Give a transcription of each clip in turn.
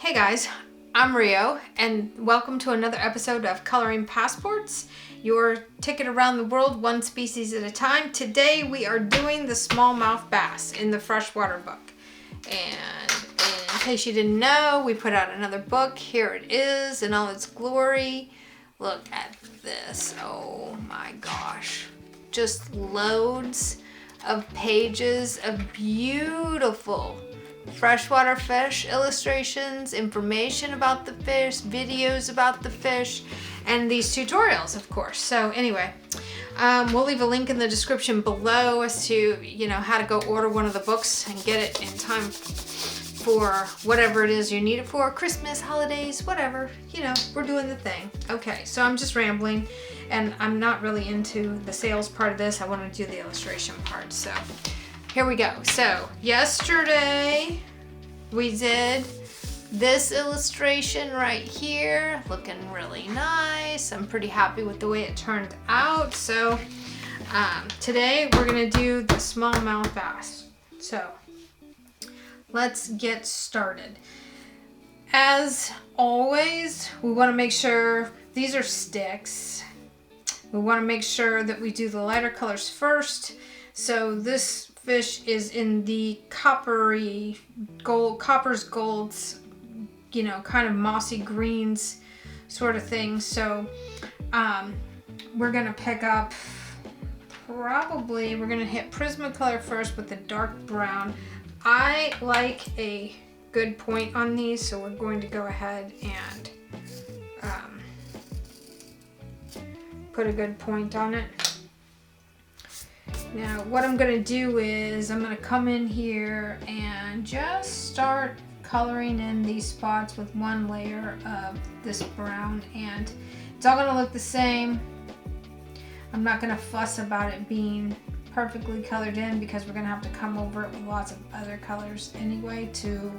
Hey guys, I'm Rio, and welcome to another episode of Coloring Passports, your ticket around the world one species at a time. Today we are doing the smallmouth bass in the freshwater book. And in case you didn't know, we put out another book. Here it is in all its glory. Look at this. Oh my gosh. Just loads of pages of beautiful freshwater fish illustrations, information about the fish, videos about the fish, and these tutorials, of course. So anyway, we'll leave a link in the description below as to, how to go order one of the books and get it in time for whatever it is you need it for, Christmas, holidays, whatever, we're doing the thing. Okay, so I'm just rambling and I'm not really into the sales part of this. I want to do the illustration part. So here we go. So yesterday we did this illustration right here, looking really nice. I'm pretty happy with the way it turned out. So today we're gonna do the smallmouth bass. So let's get started. As always, we want to make sure these are sticks. We want to make sure that we do the lighter colors first. So this fish is in the coppers, golds, kind of mossy greens sort of thing. So we're going to pick up, we're going to hit Prismacolor first with the dark brown. I like a good point on these, so we're going to go ahead and put a good point on it. Now what I'm going to do is I'm going to come in here and just start coloring in these spots with one layer of this brown, and it's all going to look the same. I'm not going to fuss about it being perfectly colored in because we're going to have to come over it with lots of other colors anyway to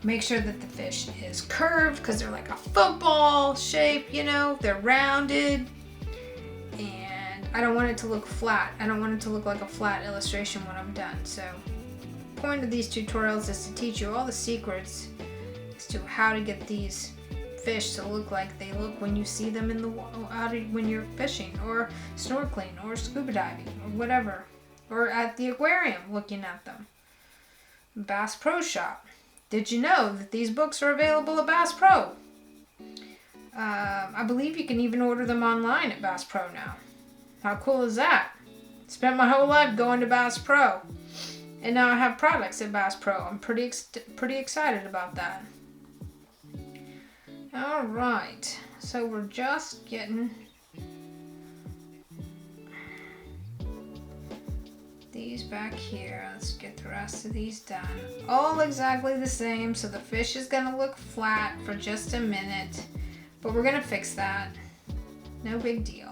make sure that the fish is curved, because they're like a football shape, they're rounded. And I don't want it to look flat. I don't want it to look like a flat illustration when I'm done. So the point of these tutorials is to teach you all the secrets as to how to get these fish to look like they look when you see them in the when you're fishing or snorkeling or scuba diving or whatever, or at the aquarium looking at them. Bass Pro Shop. Did you know that these books are available at Bass Pro? I believe you can even order them online at Bass Pro now. How cool is that? Spent my whole life going to Bass Pro, and now I have products at Bass Pro. I'm pretty excited about that. All right, so we're just getting these back here. Let's get the rest of these done. All exactly the same, so the fish is gonna look flat for just a minute, but we're gonna fix that. No big deal.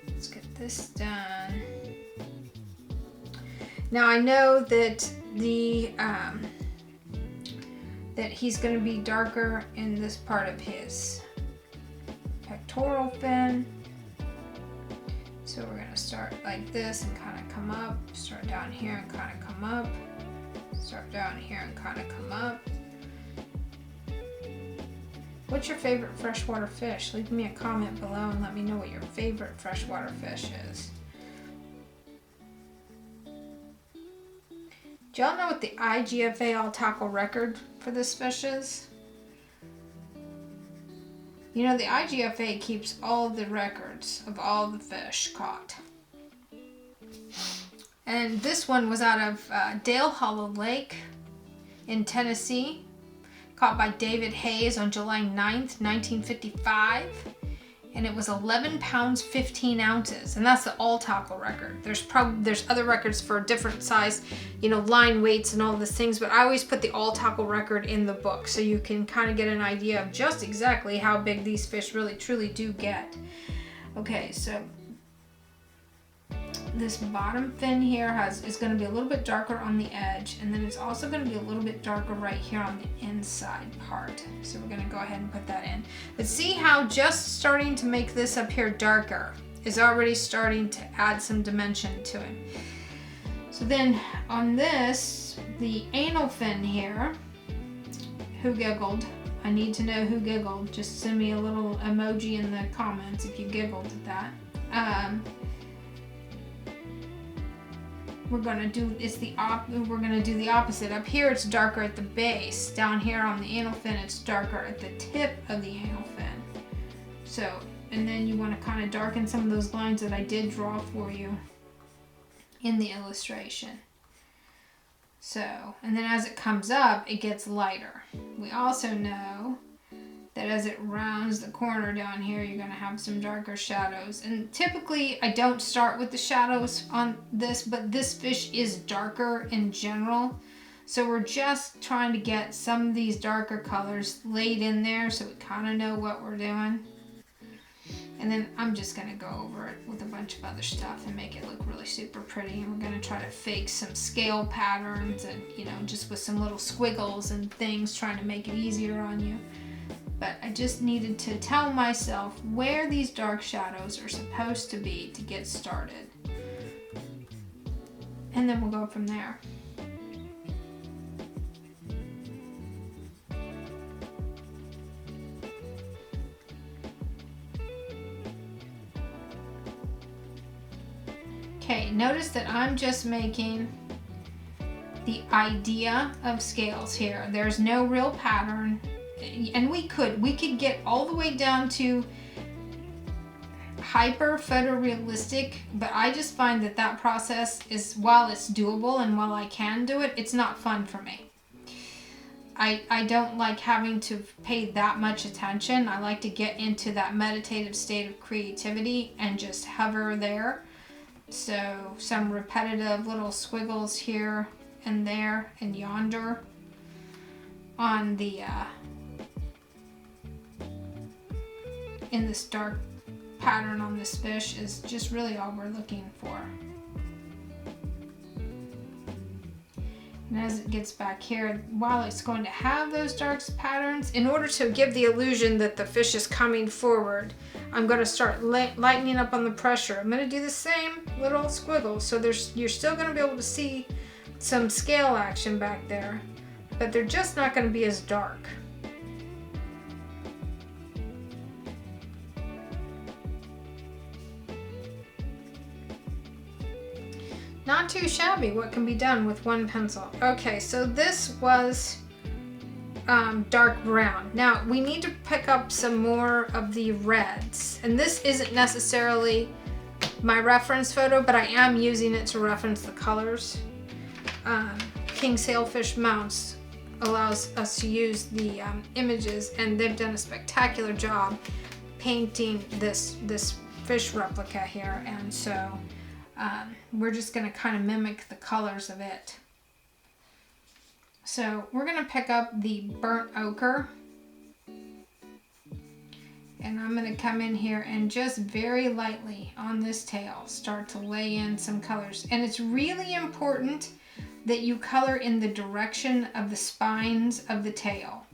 Let's get this done. Now I know that that he's going to be darker in this part of his pectoral fin. So we're going to start like this and kind of come up, start down here and kind of come up, start down here and kind of come up. What's your favorite freshwater fish? Leave me a comment below and let me know what your favorite freshwater fish is. Do y'all know what the IGFA all tackle record for this fish is? The IGFA keeps all the records of all the fish caught. And this one was out of Dale Hollow Lake in Tennessee, caught by David Hayes on July 9th, 1955. And it was 11 pounds, 15 ounces. And that's the all tackle record. There's other records for different size, line weights and all these things, but I always put the all tackle record in the book so you can kind of get an idea of just exactly how big these fish really truly do get. Okay, so this bottom fin here is going to be a little bit darker on the edge, and then it's also going to be a little bit darker right here on the inside part. So we're going to go ahead and put that in. But see how just starting to make this up here darker is already starting to add some dimension to it. So then on this, the anal fin here who giggled. I need to know who giggled. Just send me a little emoji in the comments if you giggled at that. We're gonna do the opposite. Up here it's darker at the base. Down here on the anal fin it's darker at the tip of the anal fin. So, and then you want to kind of darken some of those lines that I did draw for you in the illustration. So, and then as it comes up, it gets lighter. We also know that as it rounds the corner down here, you're going to have some darker shadows. And typically, I don't start with the shadows on this, but this fish is darker in general. So we're just trying to get some of these darker colors laid in there so we kind of know what we're doing. And then I'm just going to go over it with a bunch of other stuff and make it look really super pretty. And we're going to try to fake some scale patterns and, you know, just with some little squiggles and things, trying to make it easier on you. But I just needed to tell myself where these dark shadows are supposed to be to get started. And then we'll go from there. Okay, notice that I'm just making the idea of scales here. There's no real pattern. And we could get all the way down to hyper photorealistic, but I just find that process is, while it's doable and while I can do it, it's not fun for me. I don't like having to pay that much attention. I like to get into that meditative state of creativity and just hover there. So some repetitive little squiggles here and there and yonder on the in this dark pattern on this fish is just really all we're looking for. And as it gets back here, while it's going to have those dark patterns, in order to give the illusion that the fish is coming forward, I'm going to start lightening up on the pressure. I'm going to do the same little squiggles, so you're still going to be able to see some scale action back there, but they're just not going to be as dark. Not too shabby what can be done with one pencil. Okay, so this was dark brown. Now we need to pick up some more of the reds. And this isn't necessarily my reference photo, but I am using it to reference the colors. King Sailfish Mounts allows us to use the images, and they've done a spectacular job painting this fish replica here. And so we're just going to kind of mimic the colors of it. So we're going to pick up the burnt ochre, and I'm going to come in here and just very lightly on this tail start to lay in some colors. And it's really important that you color in the direction of the spines of the tail.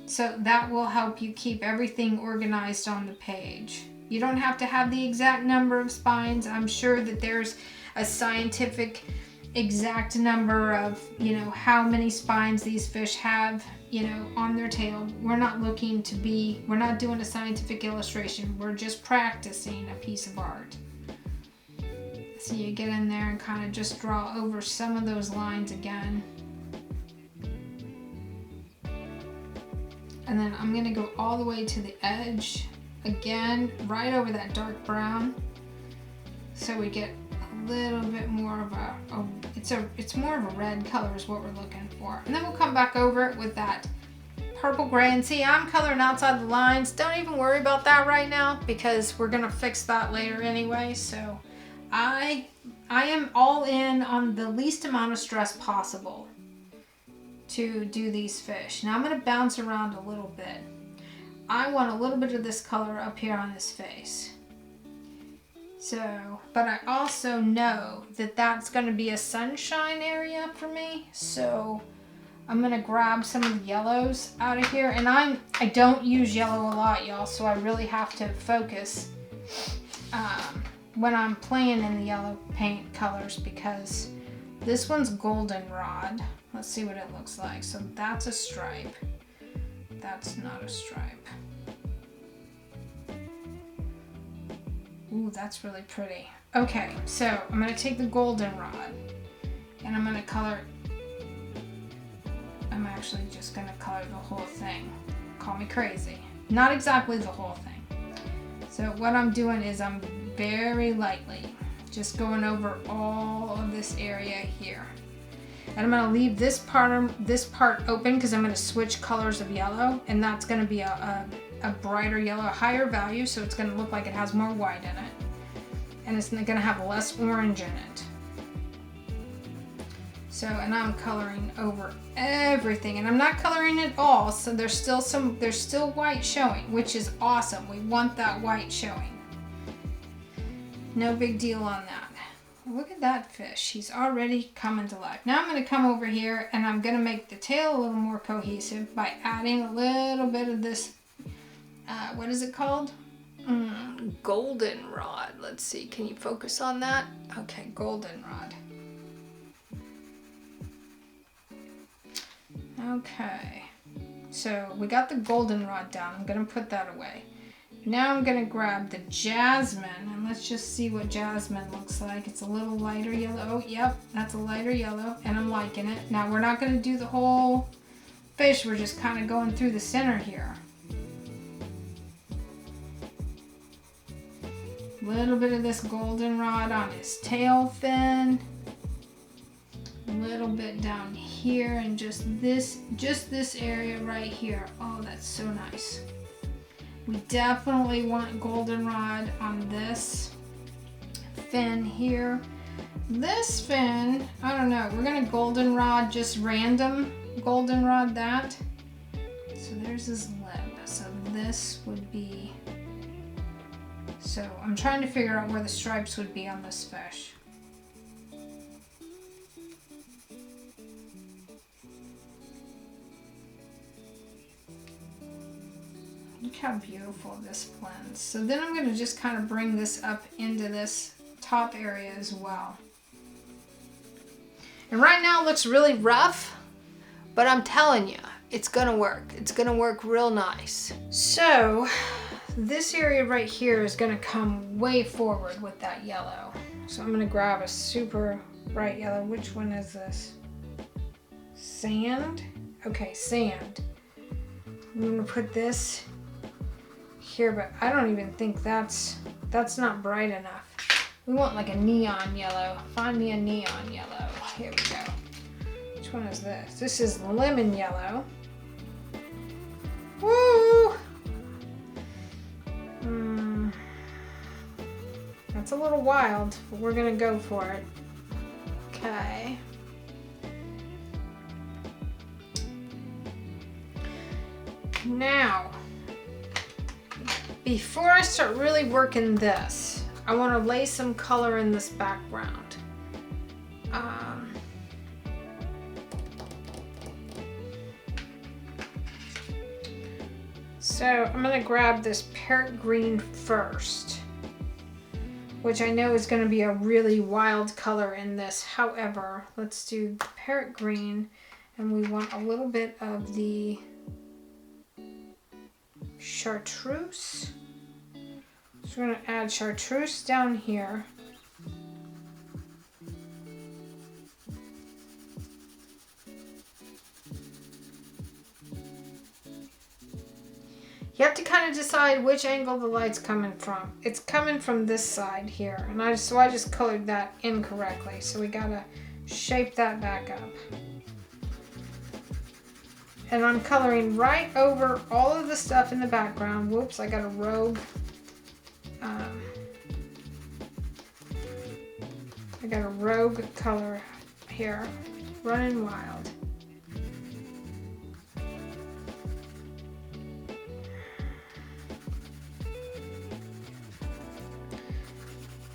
So that will help you keep everything organized on the page. You don't have to have the exact number of spines. I'm sure that there's a scientific exact number of, how many spines these fish have, on their tail. We're not doing a scientific illustration. We're just practicing a piece of art. So you get in there and kind of just draw over some of those lines again. And then I'm going to go all the way to the edge. Again, right over that dark brown, so we get a little bit more of it's more of a red color is what we're looking for. And then we'll come back over it with that purple gray. And see, I'm coloring outside the lines. Don't even worry about that right now, because we're gonna fix that later anyway. So I am all in on the least amount of stress possible to do these fish. Now I'm gonna bounce around a little bit. I want a little bit of this color up here on his face. So, but I also know that that's going to be a sunshine area for me. So I'm going to grab some of the yellows out of here. And I don't use yellow a lot, y'all. So I really have to focus when I'm playing in the yellow paint colors, because this one's goldenrod. Let's see what it looks like. So that's a stripe. That's not a stripe. Ooh, that's really pretty. Okay, so I'm gonna take the goldenrod and I'm gonna color, I'm actually just gonna color the whole thing. Call me crazy. Not exactly the whole thing. So what I'm doing is I'm very lightly just going over all of this area here. And I'm gonna leave this part open because I'm gonna switch colors of yellow, and that's gonna be a brighter yellow, a higher value, so it's gonna look like it has more white in it. And it's gonna have less orange in it. So, and I'm coloring over everything, and I'm not coloring it all, so there's still white showing, which is awesome. We want that white showing. No big deal on that. Look at that fish. He's already coming to life. Now I'm going to come over here and I'm going to make the tail a little more cohesive by adding a little bit of this, what is it called? Goldenrod. Let's see. Can you focus on that? Okay, goldenrod. Okay. So we got the goldenrod down. I'm going to put that away. Now I'm going to grab the jasmine, and let's just see what jasmine looks like. It's a little lighter yellow. Oh, yep, that's a lighter yellow, and I'm liking it. Now we're not going to do the whole fish. We're just kind of going through the center here. A little bit of this goldenrod on his tail fin. A little bit down here, and just this area right here. Oh, that's so nice. We definitely want goldenrod on this fin here. This fin, I don't know, we're gonna goldenrod, just random goldenrod that. So there's his lip. So this would be, so I'm trying to figure out where the stripes would be on this fish. Look how beautiful this blends. So then I'm going to just kind of bring this up into this top area as well. And right now it looks really rough, but I'm telling you, it's going to work. It's going to work real nice. So this area right here is going to come way forward with that yellow. So I'm going to grab a super bright yellow. Which one is this? Sand? Okay, sand. I'm going to put this here, but I don't even think that's not bright enough. We want like a neon yellow. Find me a neon yellow. Here we go. Which one is this? This is lemon yellow. Woo! That's a little wild, but we're gonna go for it. Okay. Now, before I start really working this, I want to lay some color in this background. So I'm going to grab this parrot green first, which I know is going to be a really wild color in this. However, let's do the parrot green, and we want a little bit of the chartreuse. So we're going to add chartreuse down here. You have to kind of decide which angle the light's coming from. It's coming from this side here, and I just colored that incorrectly. So we gotta shape that back up. And I'm coloring right over all of the stuff in the background. Whoops, I got a rogue. I got a rogue color here, running wild.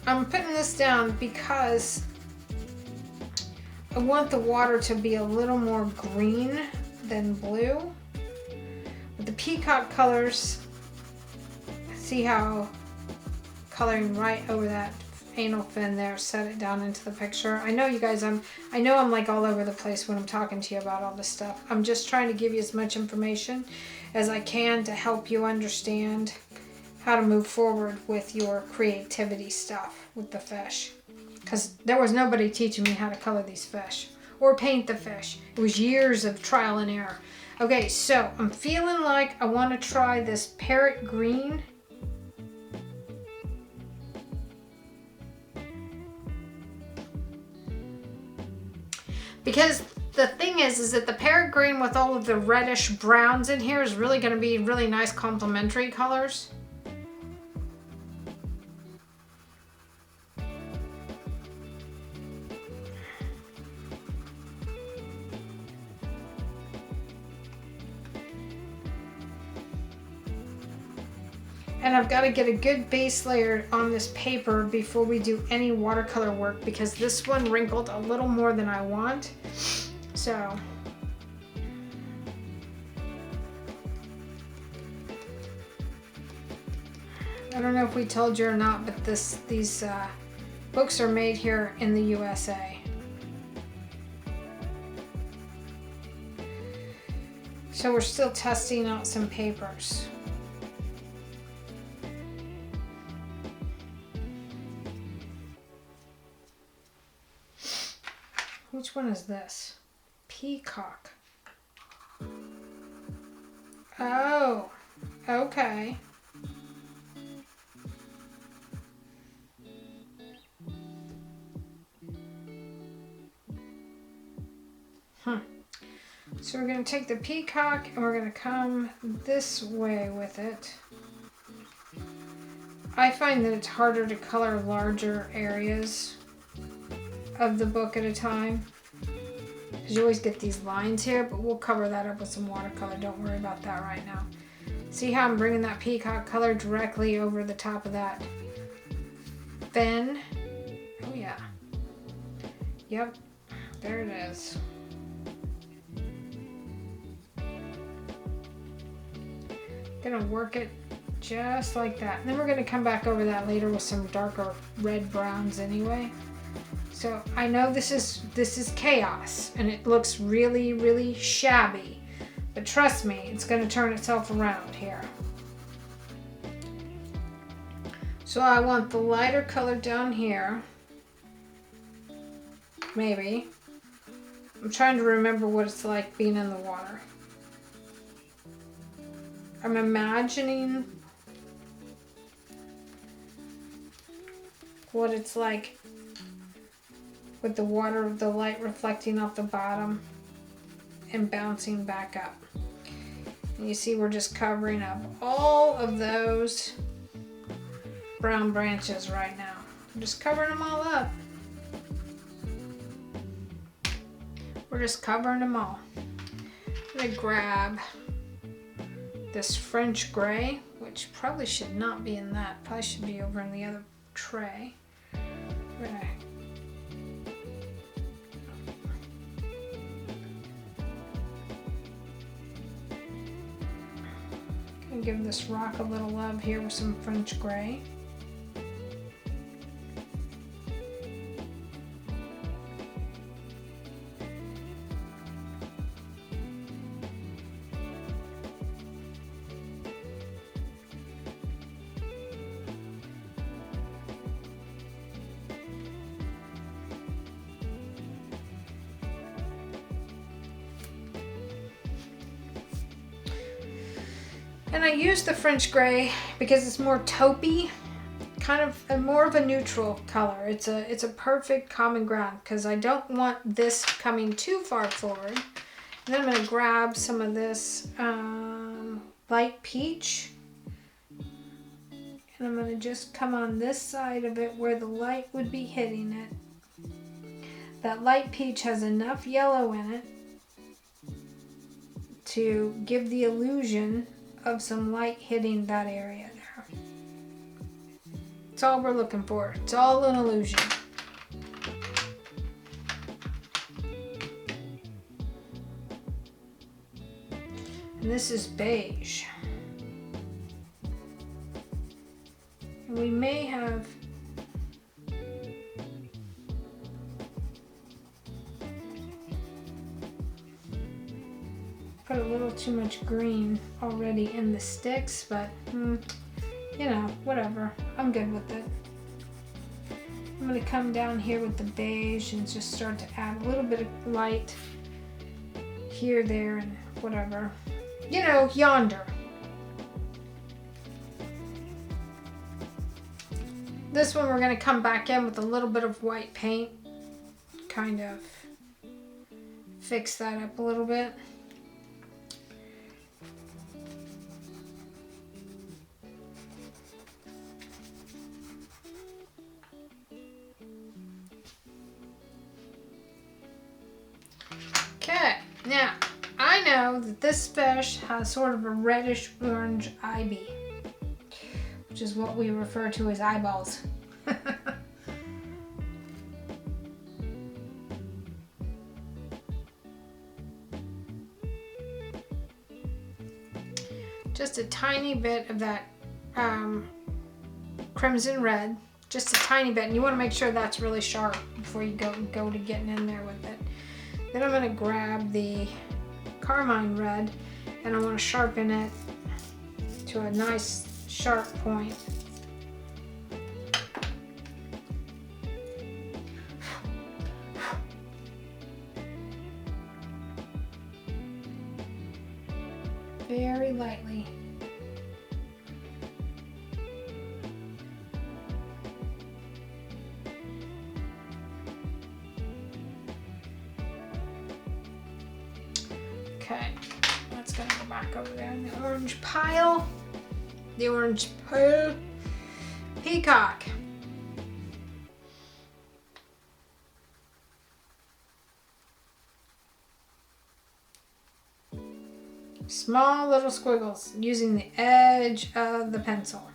I'm putting this down because I want the water to be a little more green than blue. With the peacock colors, see how coloring right over that anal fin there, set it down into the picture. I know you guys, I know I'm like all over the place when I'm talking to you about all this stuff. I'm just trying to give you as much information as I can to help you understand how to move forward with your creativity stuff with the fish. Because there was nobody teaching me how to color these fish or paint the fish. It was years of trial and error. Okay, so I'm feeling like I want to try this parrot green. Because the thing is that the parrot green with all of the reddish browns in here is really going to be really nice complementary colors. And I've got to get a good base layer on this paper before we do any watercolor work, because this one wrinkled a little more than I want. So I don't know if we told you or not, but these books are made here in the USA. So we're still testing out some papers. Which one is this? Peacock. Oh, okay. So we're going to take the peacock and we're going to come this way with it. I find that it's harder to color larger areas of the book at a time, because you always get these lines here, but we'll cover that up with some watercolor. Don't worry about that right now. See how I'm bringing that peacock color directly over the top of that fin? Oh yeah. Yep, there it is. Gonna work it just like that. And then we're gonna come back over that later with some darker red browns anyway. So I know this is chaos and it looks really, really shabby, but trust me, it's gonna turn itself around here. So I want the lighter color down here. Maybe. I'm trying to remember what it's like being in the water. I'm imagining what it's like with the water, the light reflecting off the bottom and bouncing back up. And you see we're just covering up all of those brown branches right now. I'm just covering them all up. We're just covering them all. I'm gonna grab this French gray, which probably should not be in that. Probably should be over in the other tray. We're gonna give this rock a little love here with some French gray. And I use the French gray because it's more taupey, kind of more of a neutral color. It's a perfect common ground because I don't want this coming too far forward. And then I'm going to grab some of this light peach, and I'm going to just come on this side of it where the light would be hitting it. That light peach has enough yellow in it to give the illusion of some light hitting that area there. It's all we're looking for. It's all an illusion. And this is beige. And we may have put a little too much green already in the sticks, but you know, whatever. I'm good with it. I'm going to come down here with the beige and just start to add a little bit of light here, there, and whatever. You know, yonder. This one we're going to come back in with a little bit of white paint. Kind of fix that up a little bit. Okay, now I know that this fish has sort of a reddish orange eye, which is what we refer to as eyeballs. Just a tiny bit of that crimson red, just a tiny bit, and you want to make sure that's really sharp before you go to getting in there with it. Then I'm going to grab the carmine red and I want to sharpen it to a nice sharp point. Very lightly. Okay, that's gonna go back over there in the orange pile. The orange pile. Peacock. Small little squiggles using the edge of the pencil.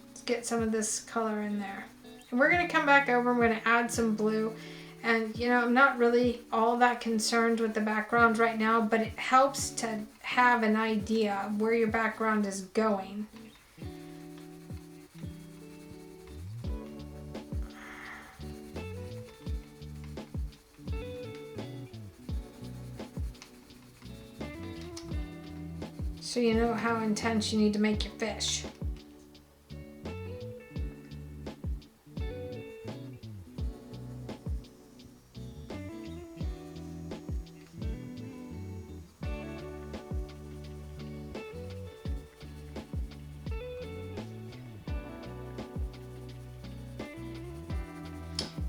Let's get some of this color in there. And we're gonna come back over, we're gonna add some blue. And you know, I'm not really all that concerned with the background right now, but it helps to have an idea of where your background is going. So you know how intense you need to make your fish.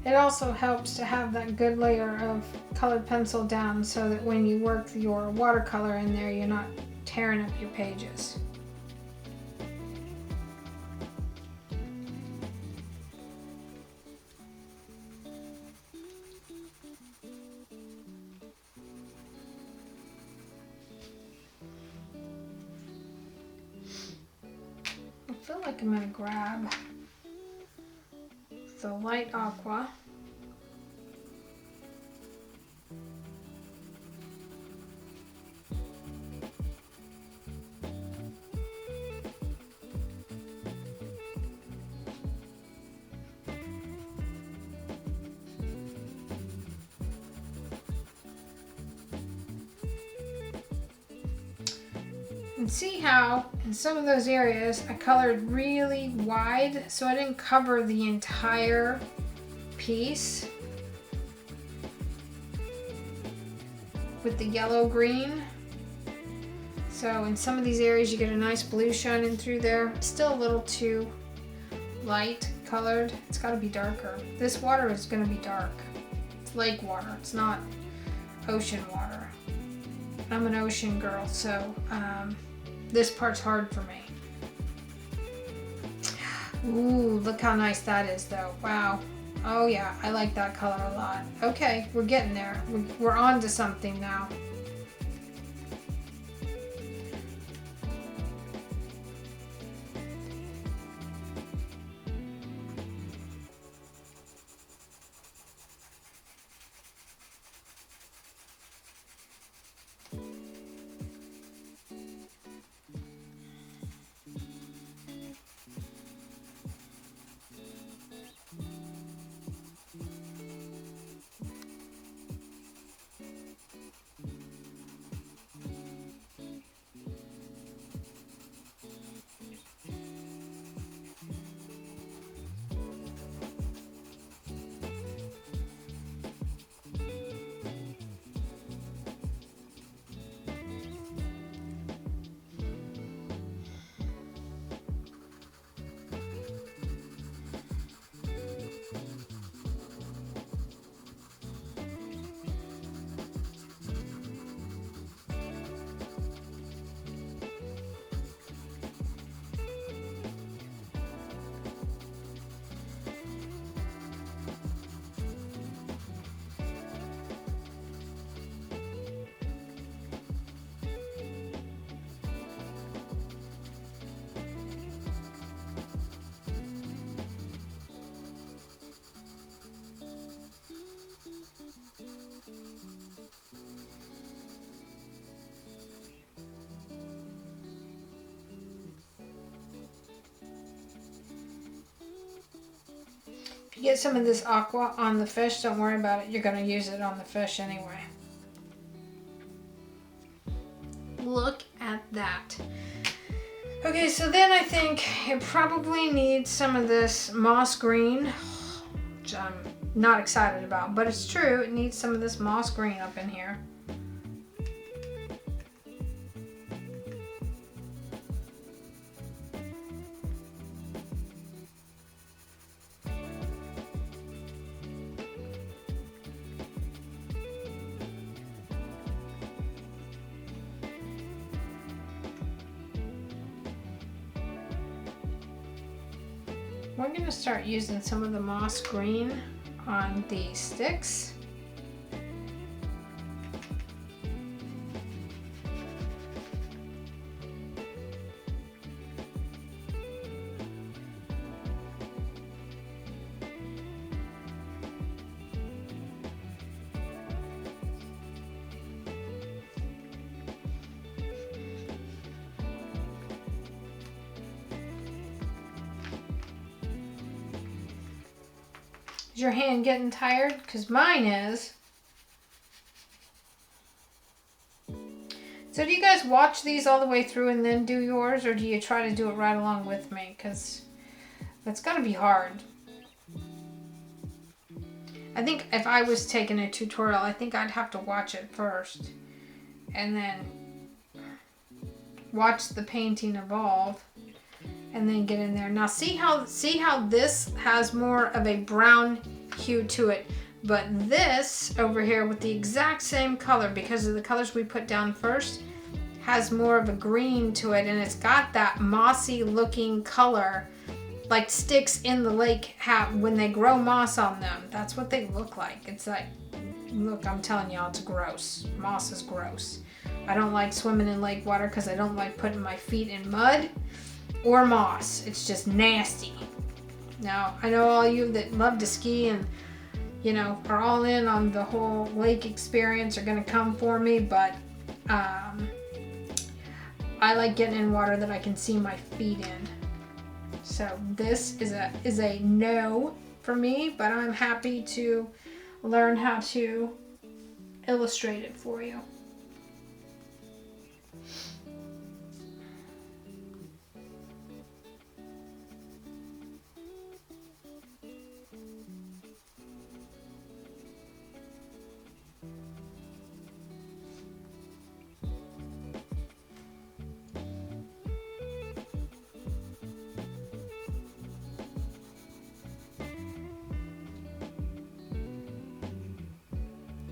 It also helps to have that good layer of colored pencil down so that when you work your watercolor in there, you're not tearing up your pages. I feel like I'm going to grab the light aqua. And see how in some of those areas I colored really wide, so I didn't cover the entire piece with the yellow green. So in some of these areas you get a nice blue shining through there. It's still a little too light colored. It's got to be darker. This water is going to be dark. It's lake water. It's not ocean water. I'm an ocean girl, so this part's hard for me. Ooh, look how nice that is though. Wow. Oh yeah, I like that color a lot. Okay, we're getting there. We're on to something now. You get some of this aqua on the fish, don't worry about it. You're going to use it on the fish anyway. Look at that. Okay, so then I think it probably needs some of this moss green, which I'm not excited about, but it's true. It needs some of this moss green up in here. We're going to start using some of the moss green on the sticks. Is your hand getting tired? Because mine is. So do you guys watch these all the way through and then do yours, or do you try to do it right along with me? Because that's got to be hard. I think if I was taking a tutorial, I think I'd have to watch it first and then watch the painting evolve and then get in there. Now see how this has more of a brown hue to it, but this over here with the exact same color, because of the colors we put down first, has more of a green to it, and it's got that mossy looking color like sticks in the lake have when they grow moss on them. That's what they look like. It's like, look, I'm telling y'all, it's gross. Moss is gross. I don't like swimming in lake water because I don't like putting my feet in mud or moss. It's just nasty. Now, I know all you that love to ski and, you know, are all in on the whole lake experience are going to come for me, but I like getting in water that I can see my feet in. So this is a no for me, but I'm happy to learn how to illustrate it for you.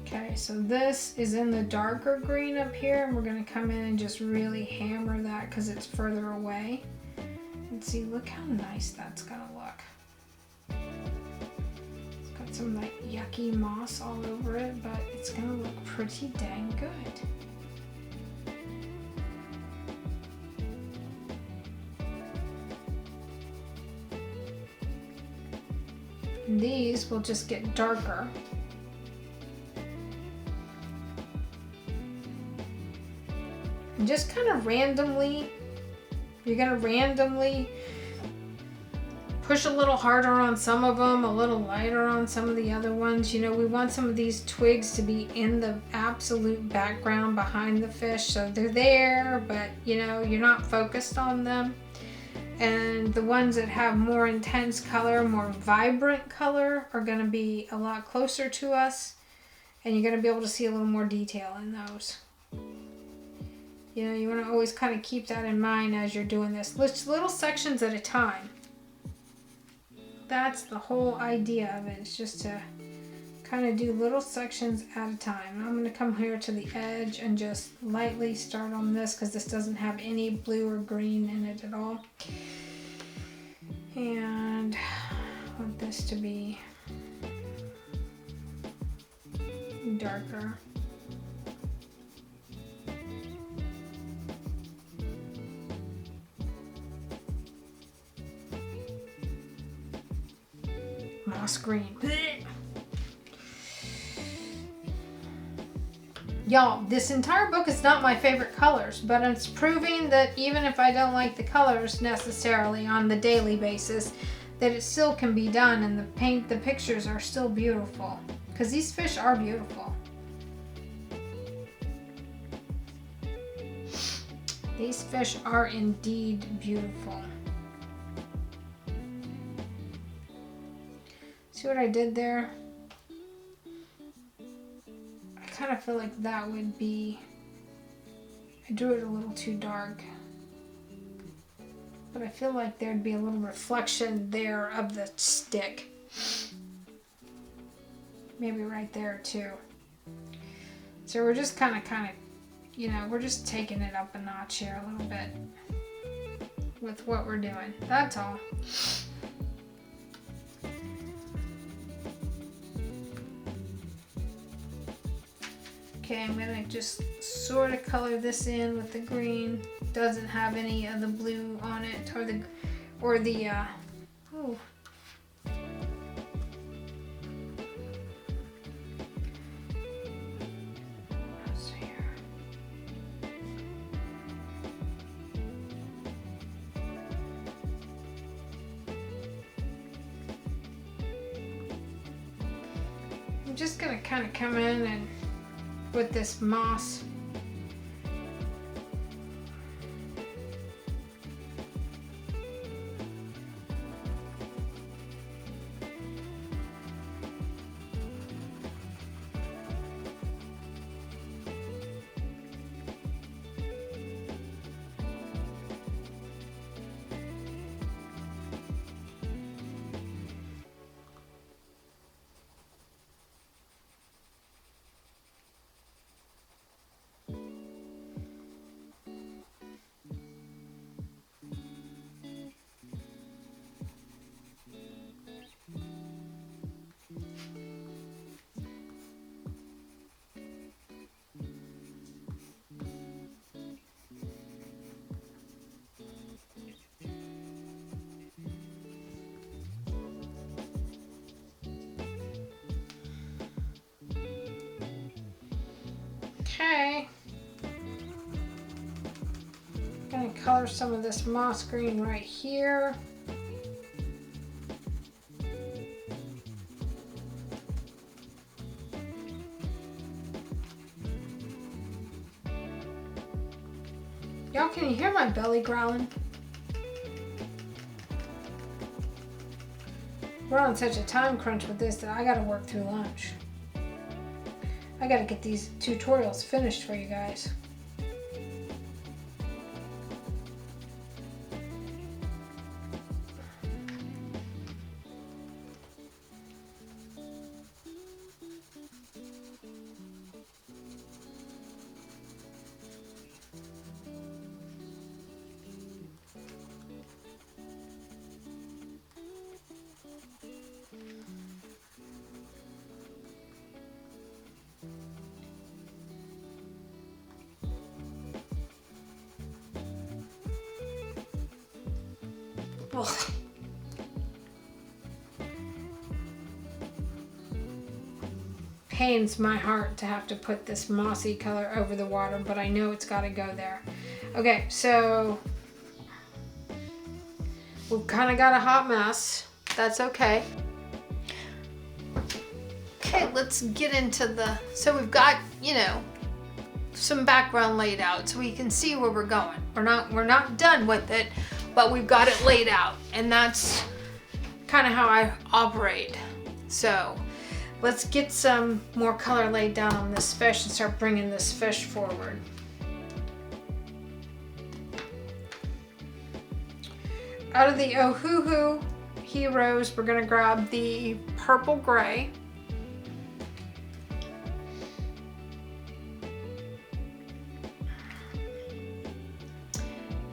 Okay, so this is in the darker green up here, and we're going to come in and just really hammer that because it's further away. And see, look how nice that's going to look. It's got some like yucky moss all over it, but it's going to look pretty dang good. And these will just get darker. And just kind of randomly, you're going to randomly push a little harder on some of them, a little lighter on some of the other ones. You know, we want some of these twigs to be in the absolute background behind the fish. So they're there, but you know, you're not focused on them. And the ones that have more intense color, more vibrant color, are going to be a lot closer to us. And you're going to be able to see a little more detail in those. You know, you want to always kind of keep that in mind as you're doing this. Little sections at a time. That's the whole idea of it. It's just to kind of do little sections at a time. I'm going to come here to the edge and just lightly start on this because this doesn't have any blue or green in it at all. And I want this to be darker. Moss green. Y'all, this entire book is not my favorite colors, but it's proving that even if I don't like the colors necessarily on the daily basis, that it still can be done, and the pictures are still beautiful, because these fish are beautiful. These fish are indeed beautiful. See what I did there? I kind of feel like that would be, I drew it a little too dark. But I feel like there'd be a little reflection there of the stick. Maybe right there too. So we're just kind of, you know, we're just taking it up a notch here a little bit with what we're doing. That's all. Okay, I'm gonna just sort of color this in with the green. Doesn't have any of the blue on it, or the oh. Let's see here. I'm just gonna kind of come in and with this moss. Okay. I'm gonna color some of this moss green right here. Y'all, can you hear my belly growling? We're on such a time crunch with this that I gotta work through lunch. I gotta get these tutorials finished for you guys. Ugh. Pains my heart to have to put this mossy color over the water, but I know it's got to go there. Okay, so we've kind of got a hot mess. That's okay. Okay, let's get into the, so we've got, you know, some background laid out so we can see where we're going. We're not done with it, but we've got it laid out, and that's kind of how I operate. So let's get some more color laid down on this fish and start bringing this fish forward. Out of the Ohuhu Heroes, we're gonna grab the purple gray.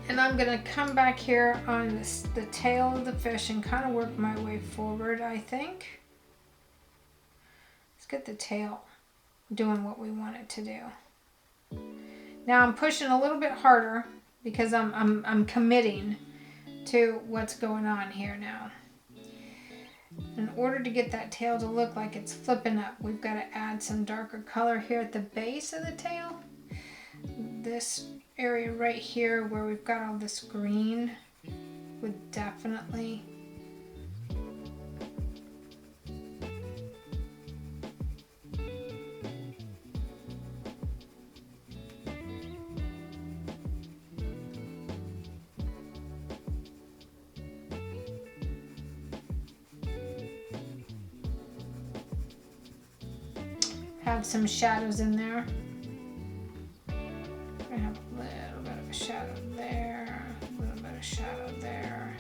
And I'm gonna come back here on the tail of the fish and kind of work my way forward, I think. Let's get the tail doing what we want it to do. Now I'm pushing a little bit harder because I'm committing to what's going on here now. In order to get that tail to look like it's flipping up, we've got to add some darker color here at the base of the tail. This area right here where we've got all this green would definitely have some shadows in there. I have a little bit of a shadow there, a little bit of shadow there.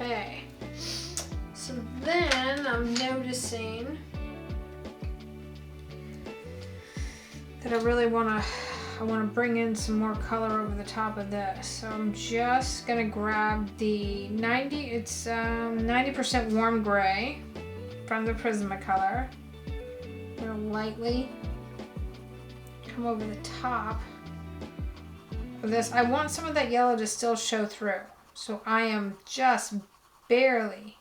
Okay, so then I'm noticing that I really want to bring in some more color over the top of this. So I'm just gonna grab the 90% warm gray from the Prismacolor. I'm gonna lightly come over the top of this. I want some of that yellow to still show through. So I am just barely,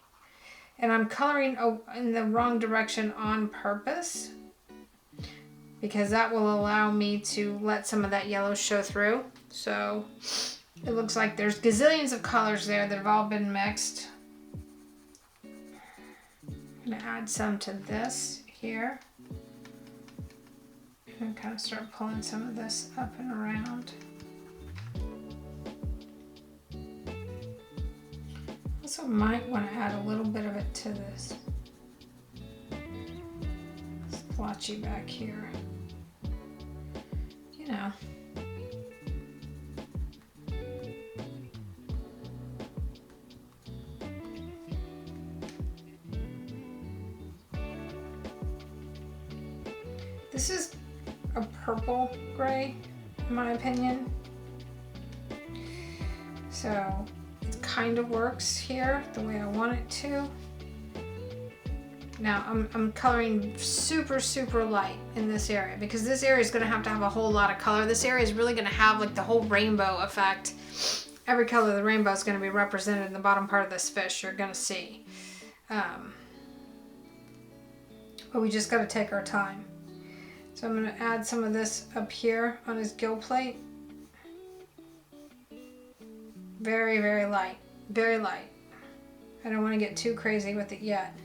and I'm coloring in the wrong direction on purpose because that will allow me to let some of that yellow show through. So it looks like there's gazillions of colors there that have all been mixed. I'm gonna add some to this here and kind of start pulling some of this up and around. Also might want to add a little bit of it to this splotchy back here. You know. This is a purple gray, in my opinion. So kind of works here the way I want it to. Now I'm coloring super light in this area because this area is going to have a whole lot of color. This area is really going to have like the whole rainbow effect. Every color of the rainbow is going to be represented in the bottom part of this fish you're going to see. But we just got to take our time. So I'm going to add some of this up here on his gill plate. Very light, very light. I don't want to get too crazy with it yet.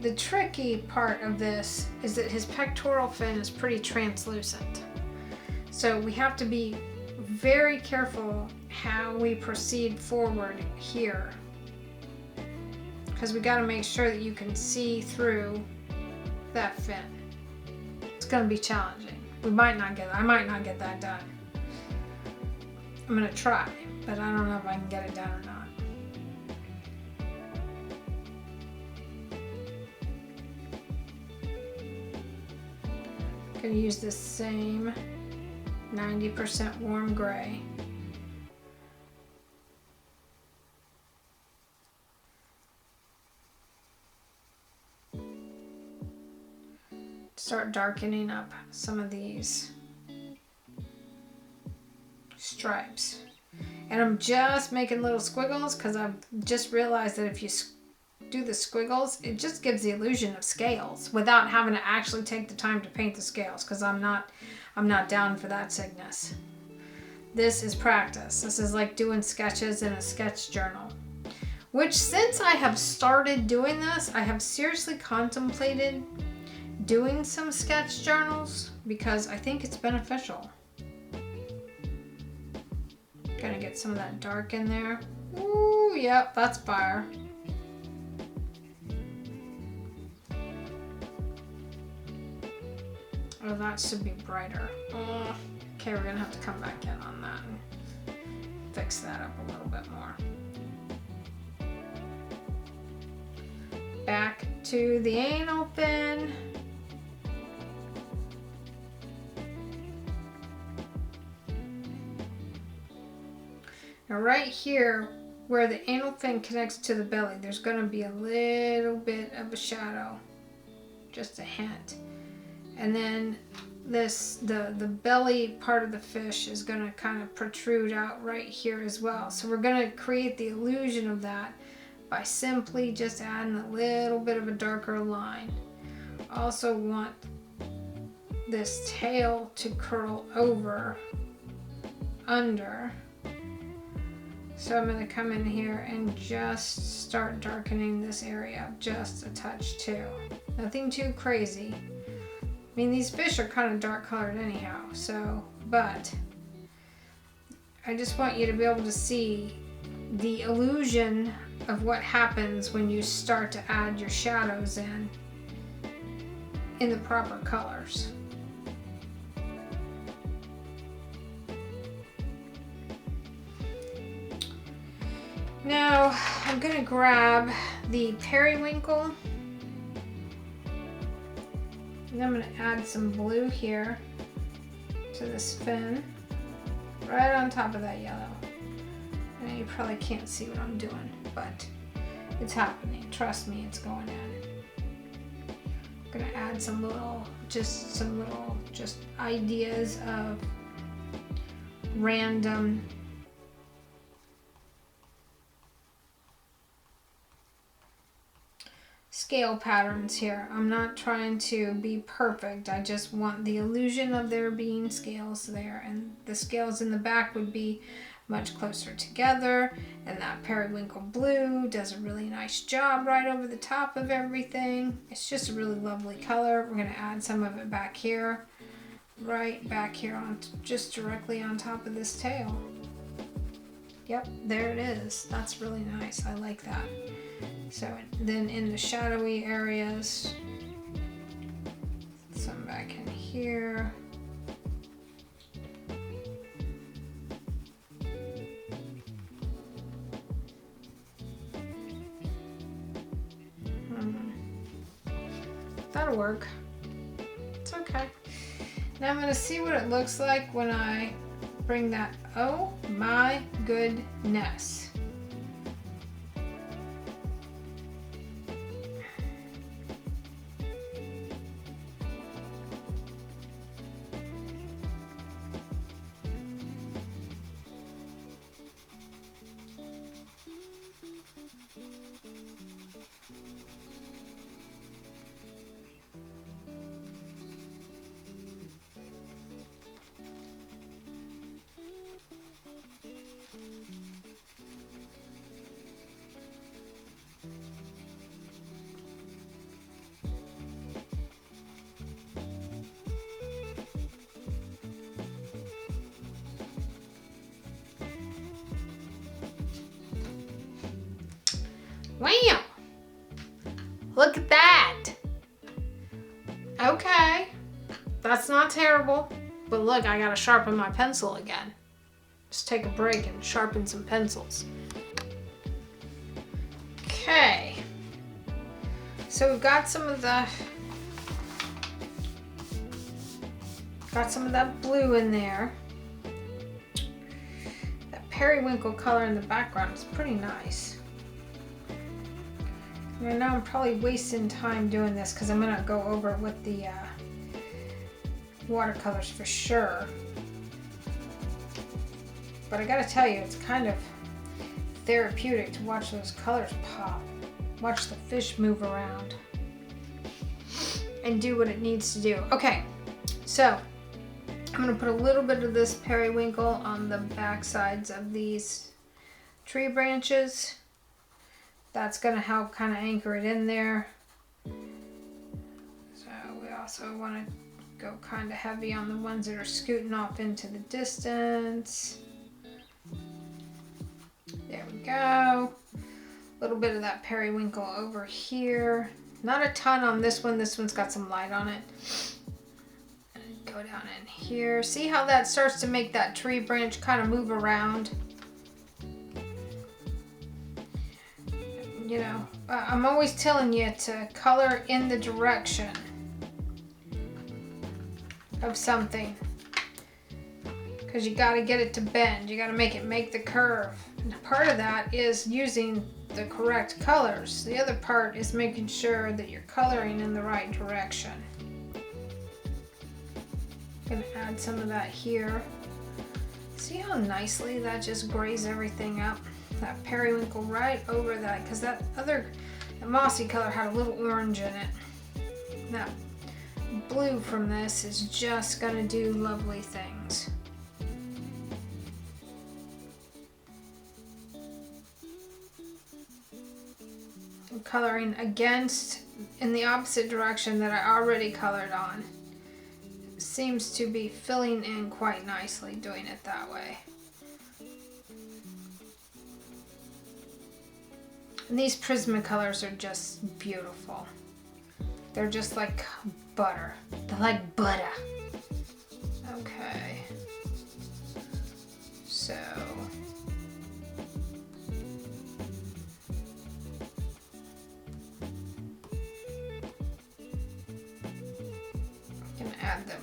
The tricky part of this is that his pectoral fin is pretty translucent. So we have to be very careful how we proceed forward here, because we got to make sure that you can see through that fin. It's going to be challenging. I might not get that done. I'm going to try, but I don't know if I can get it done or not. I'm going to use this same 90% warm gray. Start darkening up some of these stripes. And I'm just making little squiggles because I've just realized that if you do the squiggles, it just gives the illusion of scales without having to actually take the time to paint the scales, because I'm not down for that sickness. This is practice. This is like doing sketches in a sketch journal. Which, since I have started doing this, I have seriously contemplated doing some sketch journals because I think it's beneficial. Gonna get some of that dark in there. Ooh, yep, that's fire. Oh, that should be brighter. Okay, we're gonna have to come back in on that and fix that up a little bit more. Back to the anal fin. Now right here, where the anal fin connects to the belly, there's going to be a little bit of a shadow, just a hint. And then the belly part of the fish is going to kind of protrude out right here as well. So we're going to create the illusion of that by simply just adding a little bit of a darker line. Also want this tail to curl over under. So I'm going to come in here and just start darkening this area just a touch too. Nothing too crazy. I mean, these fish are kind of dark colored anyhow, so, but I just want you to be able to see the illusion of what happens when you start to add your shadows in the proper colors. Now I'm going to grab the periwinkle and I'm going to add some blue here to this fin right on top of that yellow. I know you probably can't see what I'm doing, but it's happening. Trust me, it's going in. I'm going to add some little ideas of random scale patterns here. I'm not trying to be perfect. I just want the illusion of there being scales there, and the scales in the back would be much closer together, and that periwinkle blue does a really nice job right over the top of everything. It's just a really lovely color. We're going to add some of it back here, right back here on just directly on top of this tail. Yep, there it is. That's really nice. I like that. So then in the shadowy areas, some back in here. That'll work. It's okay. Now I'm going to see what it looks like when I bring that. Oh my goodness. Wow! Look at that! Okay, that's not terrible. But look, I gotta sharpen my pencil again. Just take a break and sharpen some pencils. Okay. So we've got some of that blue in there. That periwinkle color in the background is pretty nice. And now I'm probably wasting time doing this because I'm going to go over with the watercolors for sure. But I got to tell you, it's kind of therapeutic to watch those colors pop. Watch the fish move around and do what it needs to do. Okay, so I'm gonna put a little bit of this periwinkle on the back sides of these tree branches. That's gonna help kind of anchor it in there. So we also want to go kind of heavy on the ones that are scooting off into the distance. There we go. A little bit of that periwinkle over here. Not a ton on this one. This one's got some light on it. And go down in here. See how that starts to make that tree branch kind of move around? You know, I'm always telling you to color in the direction of something, because you got to get it to bend. You got to make the curve. And part of that is using the correct colors. The other part is making sure that you're coloring in the right direction. Gonna add some of that here. See how nicely that just grays everything up? That periwinkle right over that, because that mossy color had a little orange in it. That blue from this is just gonna do lovely things. I'm coloring against in the opposite direction that I already colored on. It seems to be filling in quite nicely doing it that way. And these Prismacolors are just beautiful. They're just like butter. They're like butter. Okay. So I'm gonna add the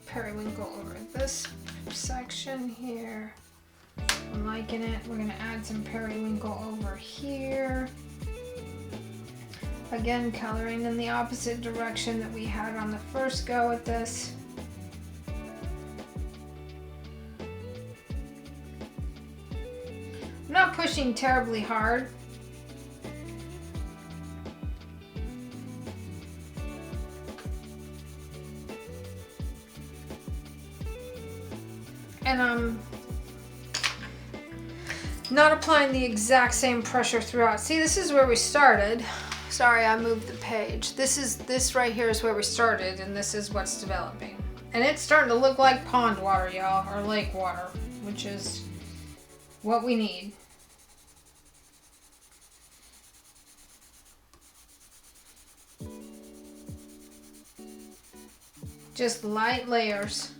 periwinkle over this section here. I'm liking it. We're gonna add some periwinkle over here. Again, coloring in the opposite direction that we had on the first go at this. I'm not pushing terribly hard. And I'm not applying the exact same pressure throughout. See, this is where we started. Sorry, I moved the page. This right here is where we started, and this is what's developing. And it's starting to look like pond water, y'all, or lake water, which is what we need. Just light layers.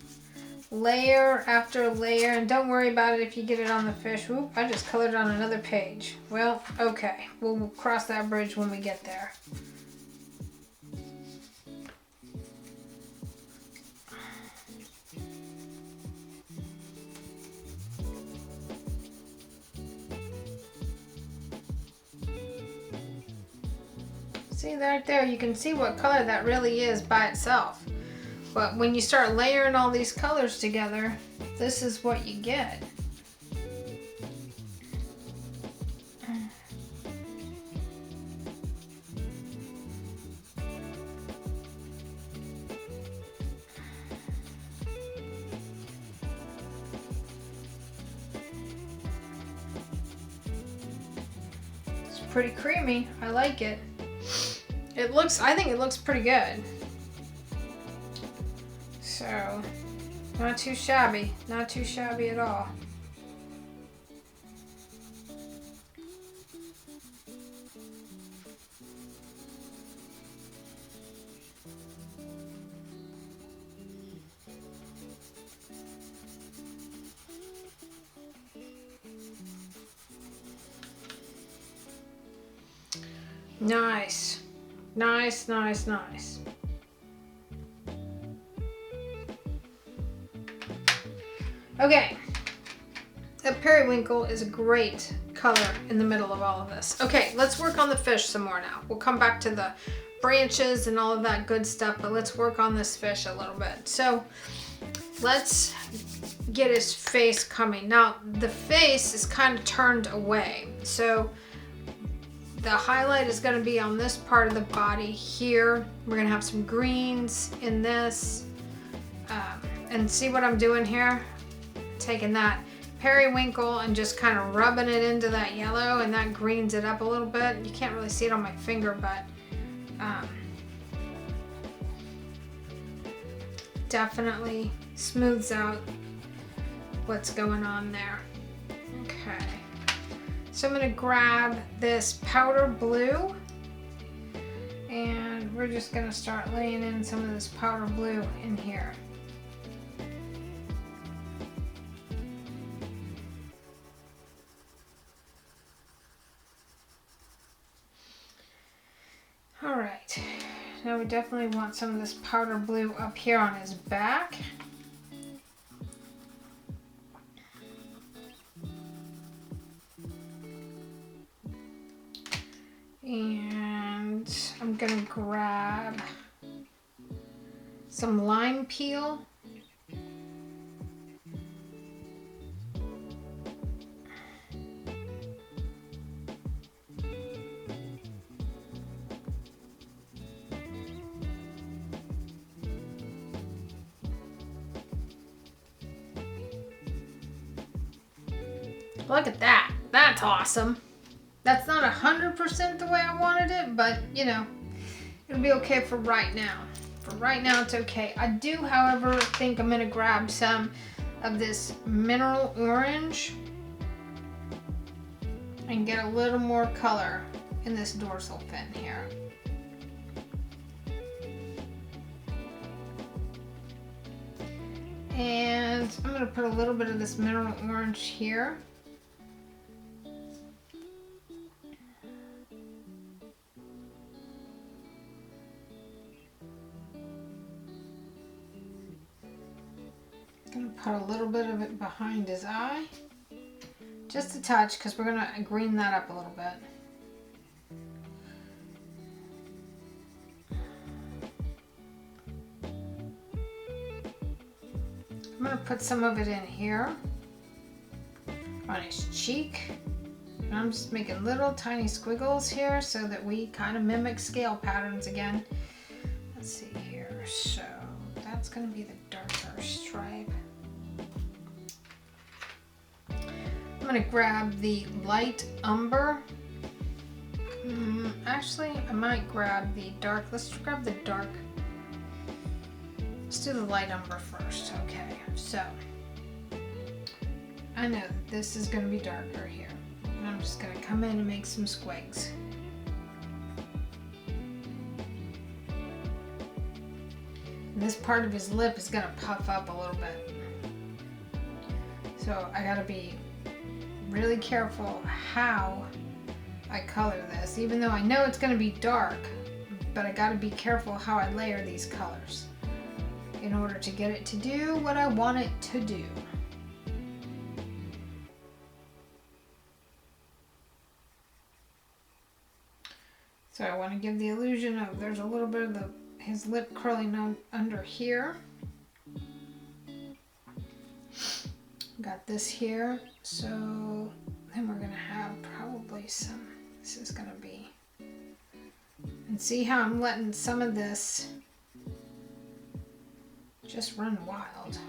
Layer after layer, and don't worry about it if you get it on the fish. Oop, I just colored on another page. Well, okay, we'll cross that bridge when we get there. See right there, you can see what color that really is by itself. But when you start layering all these colors together, this is what you get. It's pretty creamy. I like it. I think it looks pretty good. So, not too shabby. Not too shabby at all. Nice. Nice, nice, nice. Okay, that periwinkle is a great color in the middle of all of this. Okay, let's work on the fish some more now. We'll come back to the branches and all of that good stuff, but let's work on this fish a little bit. So let's get his face coming. Now, the face is kind of turned away. So the highlight is going to be on this part of the body here. We're going to have some greens in this. And see what I'm doing here? Taking that periwinkle and just kind of rubbing it into that yellow, and that greens it up a little bit. You can't really see it on my finger, but definitely smooths out what's going on there. Okay, so I'm going to grab this powder blue, and we're just going to start laying in some of this powder blue in here. All right, now we definitely want some of this powder blue up here on his back. And I'm gonna grab some lime peel. Look at that. That's awesome. That's not 100% the way I wanted it, but you know, it'll be okay for right now. For right now, it's okay. I do, however, think I'm gonna grab some of this mineral orange and get a little more color in this dorsal fin here. And I'm gonna put a little bit of this mineral orange here. Gonna put a little bit of it behind his eye, just a touch, because we're gonna green that up a little bit. I'm gonna put some of it in here on his cheek. And I'm just making little tiny squiggles here so that we kind of mimic scale patterns again. Let's see here. So that's gonna be the darker stripe. I'm gonna grab the light umber. Actually, I might grab the dark. Let's grab the dark. Let's do the light umber first. Okay, so I know that this is gonna be darker here. And I'm just gonna come in and make some squigs. And this part of his lip is gonna puff up a little bit. So I gotta be really careful how I color this, even though I know it's going to be dark, but I got to be careful how I layer these colors in order to get it to do what I want it to do. So I want to give the illusion of there's a little bit of his lip curling under here. Got this here, so then we're gonna have probably some, this is gonna be, and see how I'm letting some of this just run wild.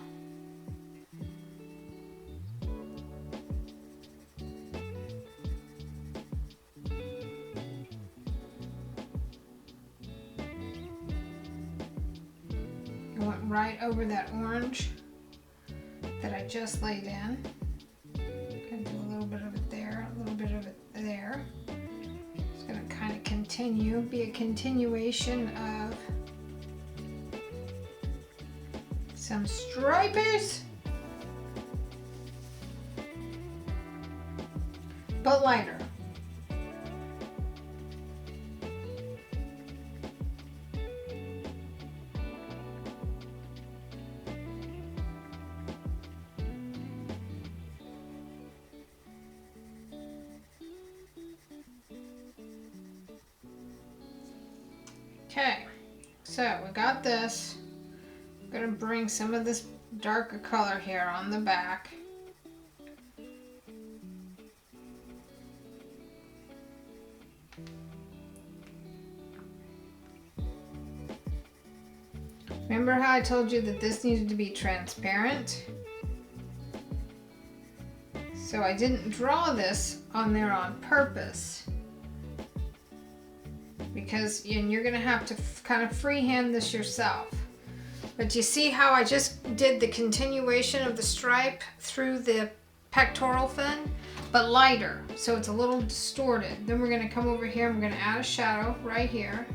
I went right over that orange that I just laid in. Gonna do a little bit of it there, a little bit of it there. It's gonna kind of be a continuation of some stripes, but lighter. Okay, so we got this. I'm going to bring some of this darker color here on the back. how I told you that this needed to be transparent? So I didn't draw this on there on purpose. Because you're going to have to kind of freehand this yourself. But you see how I just did the continuation of the stripe through the pectoral fin, but lighter, so it's a little distorted. Then we're going to come over here and we're going to add a shadow right here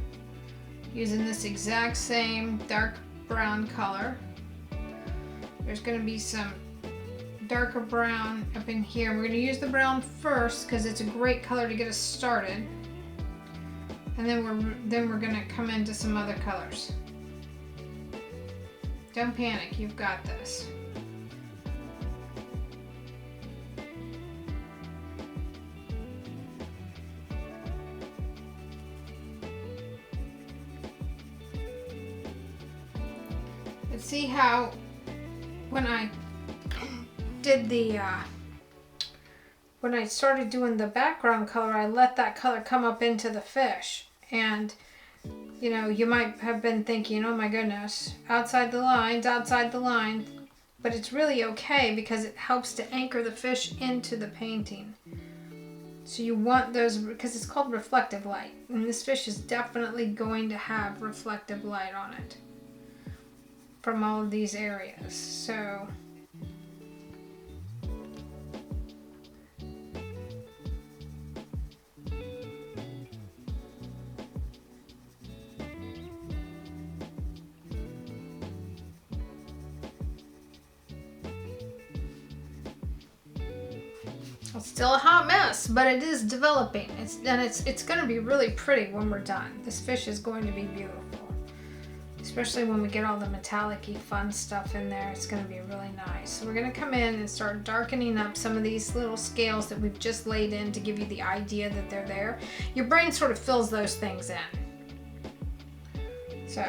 using this exact same dark brown color. There's going to be some darker brown up in here. We're going to use the brown first because it's a great color to get us started. And then we're going to come into some other colors. Don't panic, you've got this. But see how when I did the when I started doing the background color, I let that color come up into the fish. And you know, you might have been thinking, oh my goodness, outside the line, but it's really okay because it helps to anchor the fish into the painting. So you want those, because it's called reflective light, and this fish is definitely going to have reflective light on it from all of these areas. So it's still a hot mess, but it is developing. It's going to be really pretty when we're done. This fish is going to be beautiful, especially when we get all the metallic-y fun stuff in there. It's going to be really nice. So we're going to come in and start darkening up some of these little scales that we've just laid in to give you the idea that they're there. Your brain sort of fills those things in. So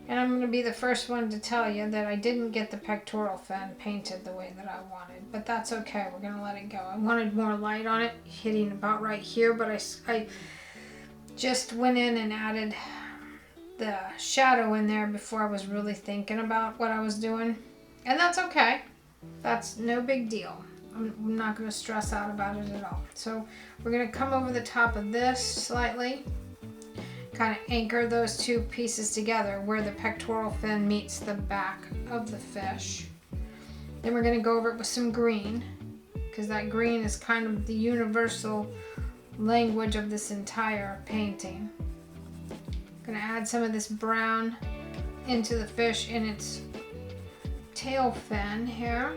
and I'm going to be the first one to tell you that I didn't get the pectoral fin painted the way that I wanted, but that's okay. We're going to let it go. I wanted more light on it, hitting about right here, but I just went in and added the shadow in there before I was really thinking about what I was doing. And that's okay. That's no big deal. I'm not going to stress out about it at all. So we're going to come over the top of this slightly. Kind of anchor those two pieces together where the pectoral fin meets the back of the fish. Then we're going to go over it with some green, because that green is kind of the universal language of this entire painting. I'm going to add some of this brown into the fish in its tail fin here.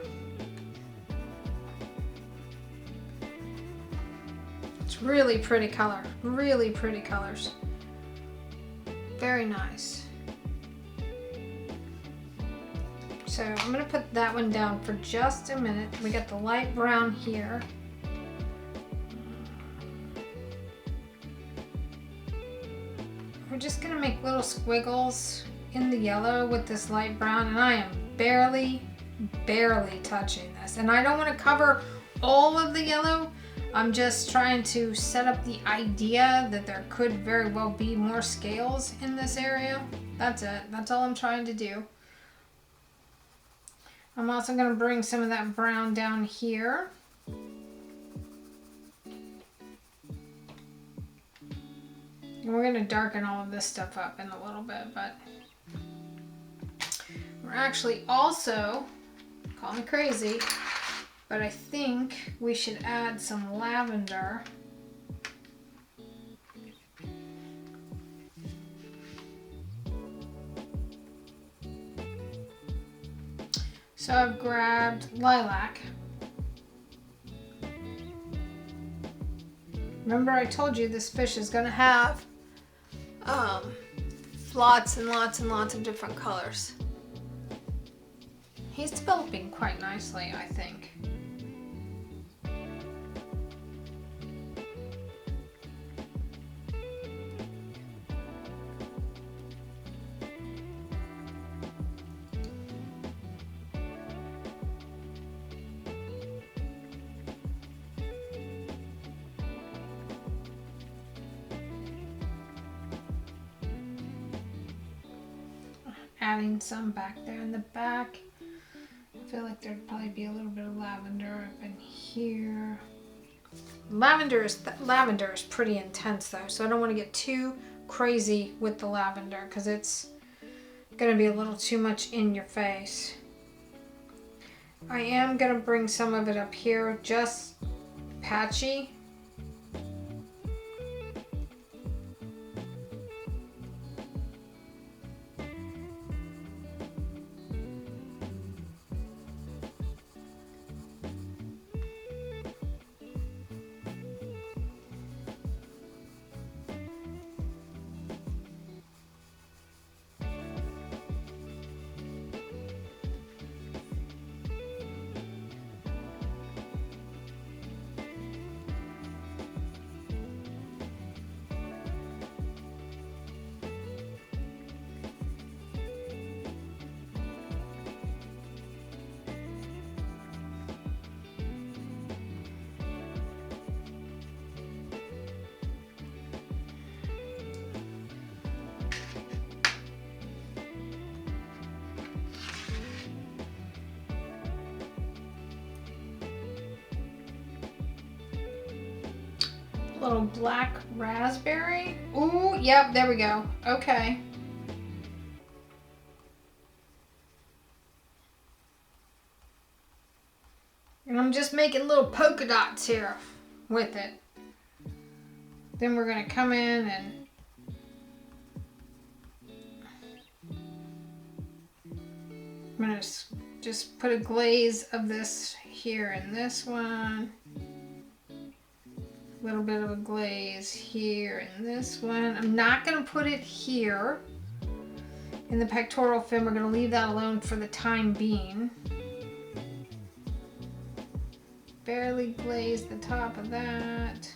It's really pretty color, really pretty colors. Very nice. So I'm going to put that one down for just a minute. We got the light brown here. We're just going to make little squiggles in the yellow with this light brown, and I am barely touching this. And I don't want to cover all of the yellow. I'm just trying to set up the idea that there could very well be more scales in this area. That's it. That's all I'm trying to do. I'm also going to bring some of that brown down here. And we're going to darken all of this stuff up in a little bit, but we're actually also, call me crazy, but I think we should add some lavender. So I've grabbed lilac. Remember I told you this fish is going to have lots and lots and lots of different colors. He's developing quite nicely, I think. adding some back there in the back. I feel like there'd probably be a little bit of lavender up in here. Lavender is pretty intense though, so I don't want to get too crazy with the lavender because it's going to be a little too much in your face. I am going to bring some of it up here, just patchy. Little black raspberry. Ooh, yep, there we go. Okay. And I'm just making little polka dots here with it. Then we're gonna come in and I'm gonna just put a glaze of this here in this one. A little bit of a glaze here in this one. I'm not going to put it here in the pectoral fin. We're going to leave that alone for the time being. Barely glaze the top of that.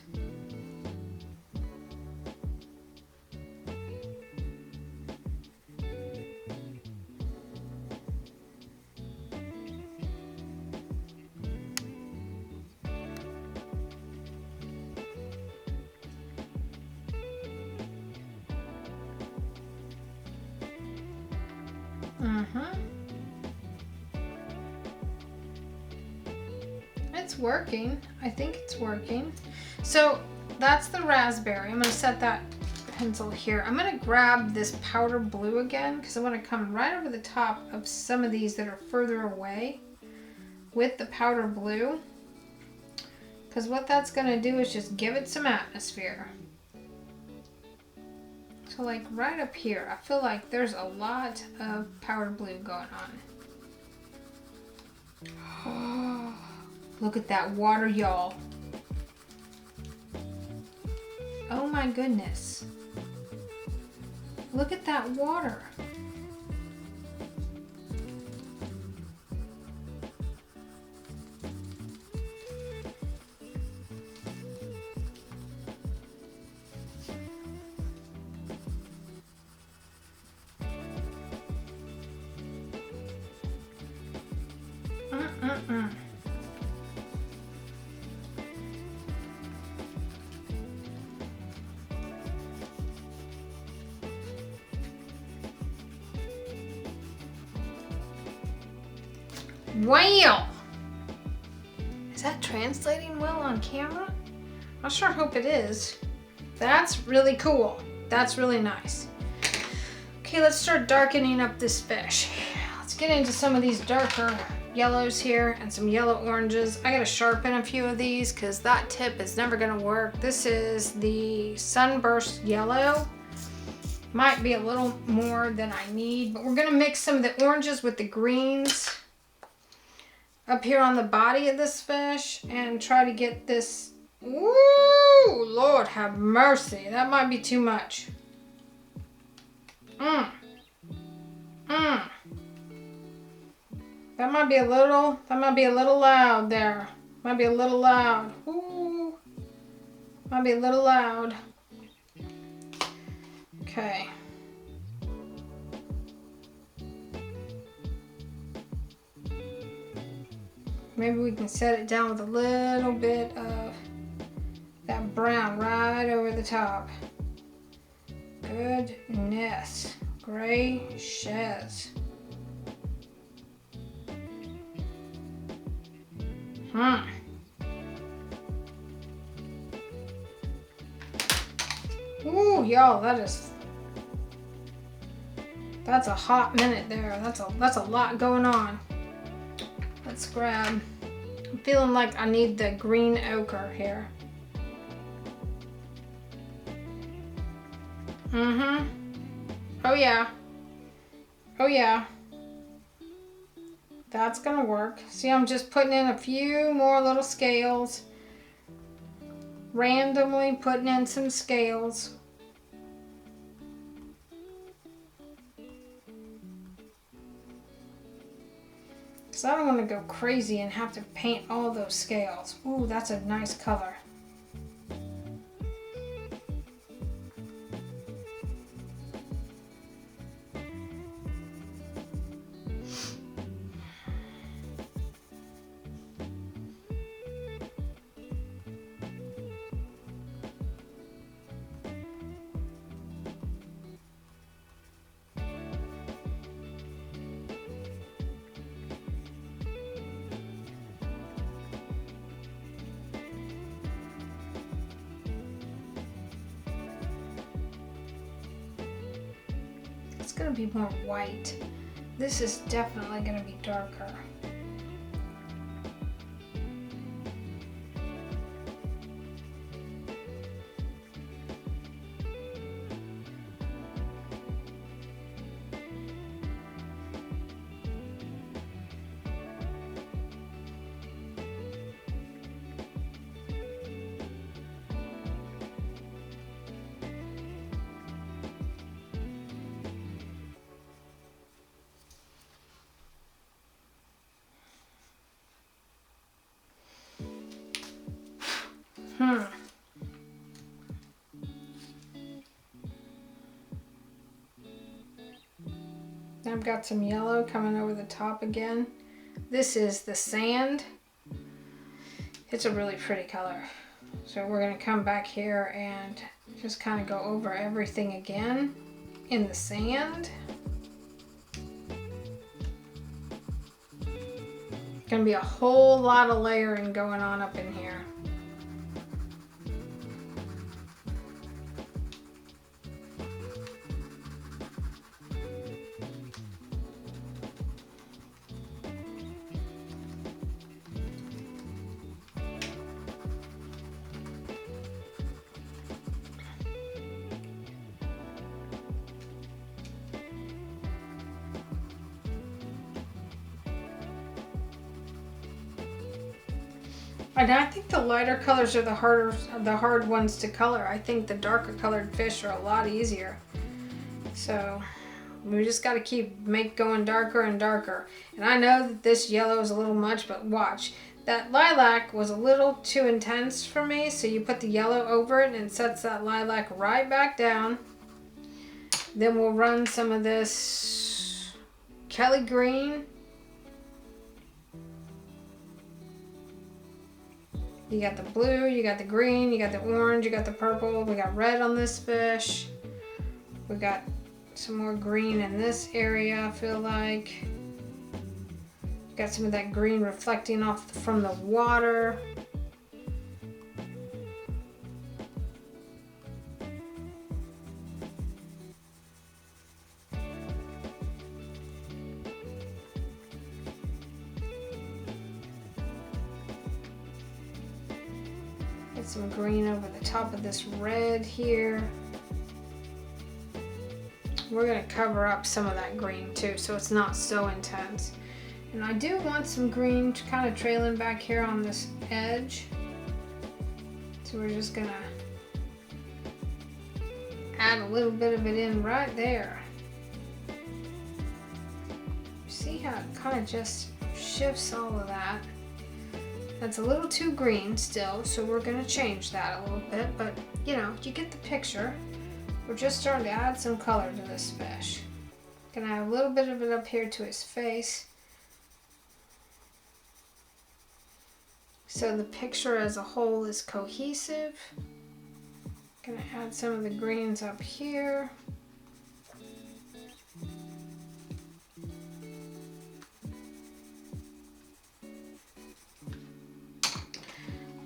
It's working. I think it's working. So that's the raspberry. I'm going to set that pencil here. I'm going to grab this powder blue again because I want to come right over the top of some of these that are further away with the powder blue, because what that's going to do is just give it some atmosphere. So like right up here, I feel like there's a lot of powder blue going on. Oh, look at that water, y'all. Oh my goodness. Look at that water. Wow! Is that translating well on camera? I sure hope it is. That's really cool. That's really nice. Okay, let's start darkening up this fish. Let's get into some of these darker yellows here and some yellow oranges. I gotta sharpen a few of these because that tip is never gonna work. This is the Sunburst Yellow. Might be a little more than I need, but we're gonna mix some of the oranges with the greens up here on the body of this fish and try to get this. Ooh, Lord have mercy. That might be too much. That might be a little loud there. Might be a little loud. Ooh. Might be a little loud. Okay. Maybe we can set it down with a little bit of that brown right over the top. Goodness Gray Shez. Ooh, y'all, that's a hot minute there. That's a lot going on. Let's grab. I'm feeling like I need the green ochre here. Oh yeah. Oh yeah. That's gonna work. See, I'm just putting in a few more little scales. Randomly putting in some scales. Because I don't want to go crazy and have to paint all those scales. Ooh, that's a nice color. It's going to be more white. This is definitely going to be darker. I've got some yellow coming over the top again. This is the sand. It's a really pretty color. So we're going to come back here and just kind of go over everything again in the sand. Going to be a whole lot of layering going on up in here. And I think the lighter colors are the hard ones to color. I think the darker colored fish are a lot easier. So we just got to keep going darker and darker. And I know that this yellow is a little much, but watch. That lilac was a little too intense for me, so you put the yellow over it and it sets that lilac right back down. Then we'll run some of this Kelly green. You got the blue, you got the green, you got the orange, you got the purple. We got red on this fish. We got some more green in this area, I feel like. Got some of that green reflecting off from the water. Get some green over the top of this red here. We're going to cover up some of that green too, so it's not so intense. And I do want some green kind of trailing back here on this edge. So we're just going to add a little bit of it in right there. See how it kind of just shifts all of that. That's a little too green still, so we're going to change that a little bit, but you know, you get the picture. We're just starting to add some color to this fish. Gonna add a little bit of it up here to his face. So the picture as a whole is cohesive. Gonna add some of the greens up here.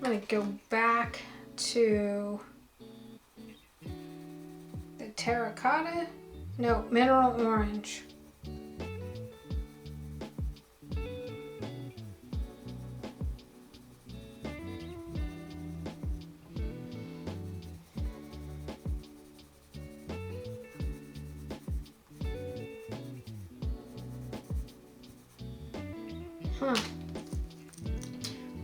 I'm going to go back to the terracotta. No, mineral orange.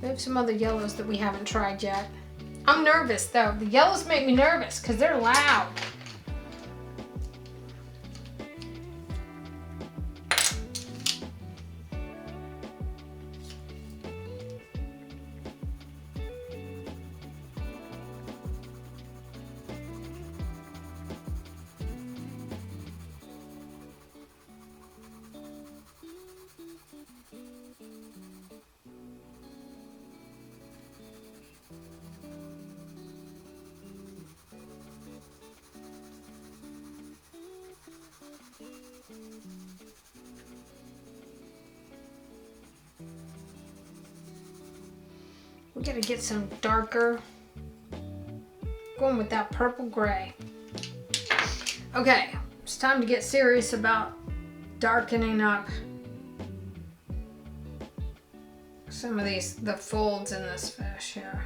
We have some other yellows that we haven't tried yet. I'm nervous though. The yellows make me nervous because they're loud. We gotta get some darker. Going with that purple gray. Okay, it's time to get serious about darkening up some of the folds in this fish here.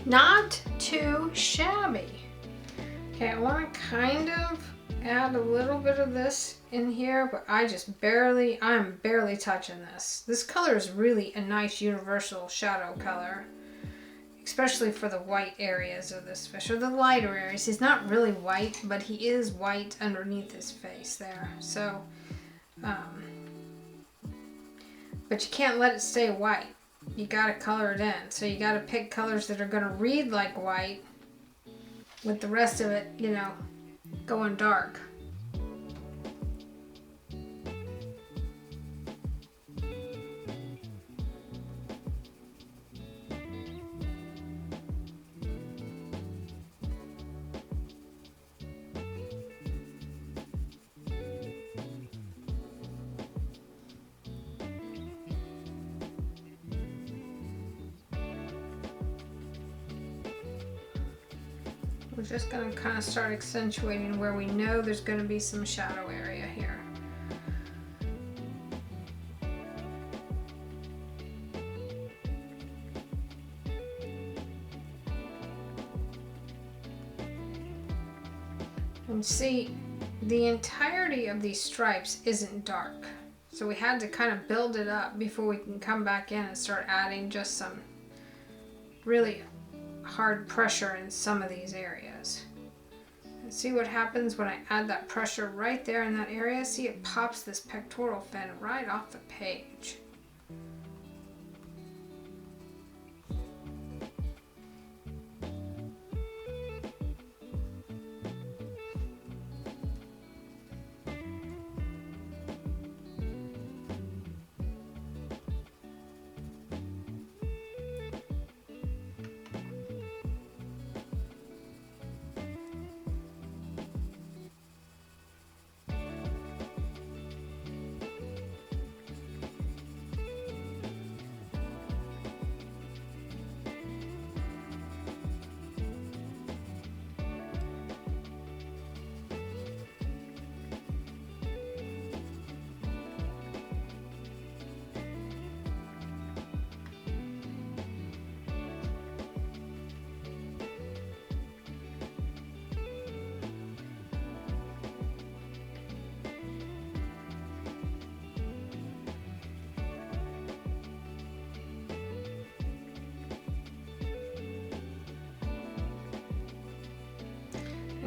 Not too shabby. Okay, I want to kind of add a little bit of this in here, but I'm barely touching this. This color is really a nice universal shadow color, especially for the white areas of this fish, or the lighter areas. He's not really white, but he is white underneath his face there. So, but you can't let it stay white. You gotta color it in. So you gotta pick colors that are gonna read like white with the rest of it, you know, going dark. We're just going to kind of start accentuating where we know there's going to be some shadow area here. And see, the entirety of these stripes isn't dark. So we had to kind of build it up before we can come back in and start adding just some really hard pressure in some of these areas. And see what happens when I add that pressure right there in that area? See, it pops this pectoral fin right off the page.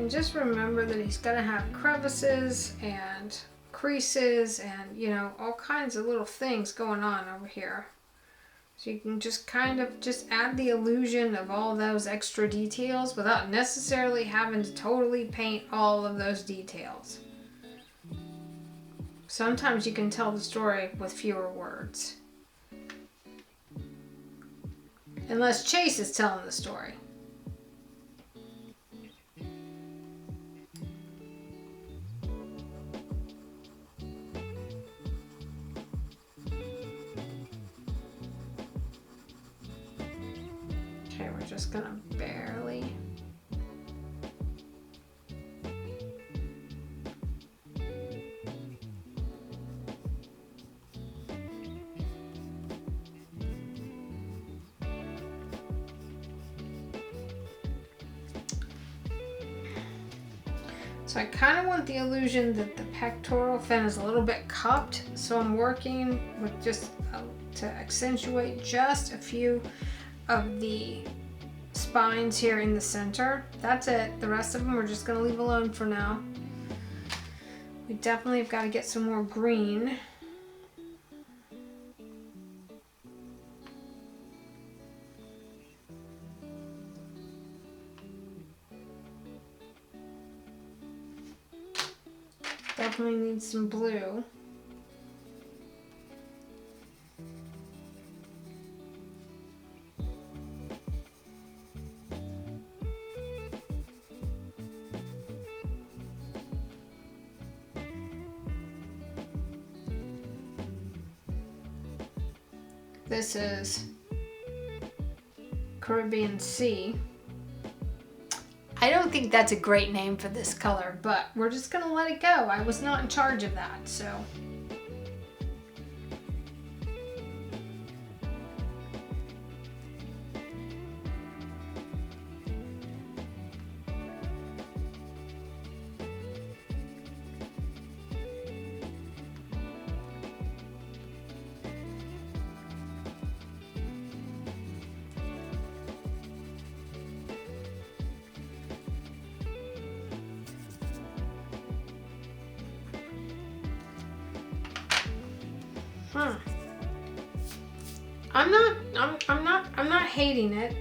And just remember that he's going to have crevices and creases and, you know, all kinds of little things going on over here. So you can just kind of just add the illusion of all those extra details without necessarily having to totally paint all of those details. Sometimes you can tell the story with fewer words. Unless Chase is telling the story. Okay, we're just gonna barely. So I kind of want the illusion that the pectoral fin is a little bit cupped, so I'm working with just to accentuate just a few of the spines here in the center. That's it. The rest of them we're just going to leave alone for now. We definitely have got to get some more green. Definitely need some blue. This is Caribbean Sea. I don't think that's a great name for this color, but we're just gonna let it go. I was not in charge of that, so. I'm not hating it.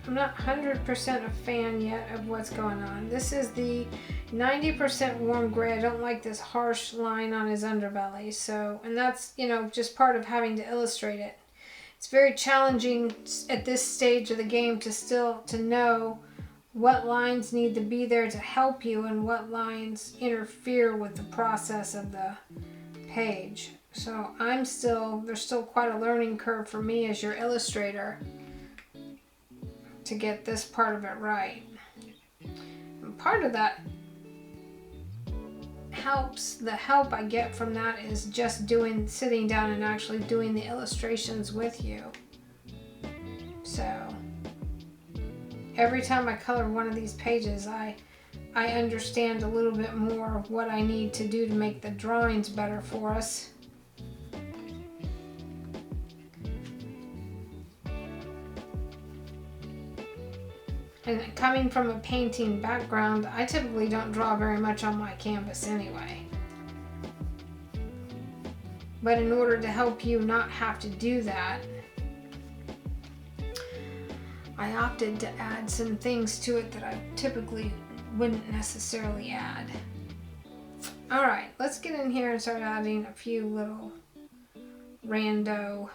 I'm not 100% a fan yet of what's going on. This is the 90% warm gray. I don't like this harsh line on his underbelly. So, and that's, you know, just part of having to illustrate it. It's very challenging at this stage of the game to know what lines need to be there to help you and what lines interfere with the process of the page. So there's still quite a learning curve for me as your illustrator to get this part of it right. And part of that the help I get from that is just sitting down and actually doing the illustrations with you. So every time I color one of these pages, I understand a little bit more of what I need to do to make the drawings better for us. And coming from a painting background, I typically don't draw very much on my canvas anyway. But in order to help you not have to do that, I opted to add some things to it that I typically wouldn't necessarily add. All right, let's get in here and start adding a few little rando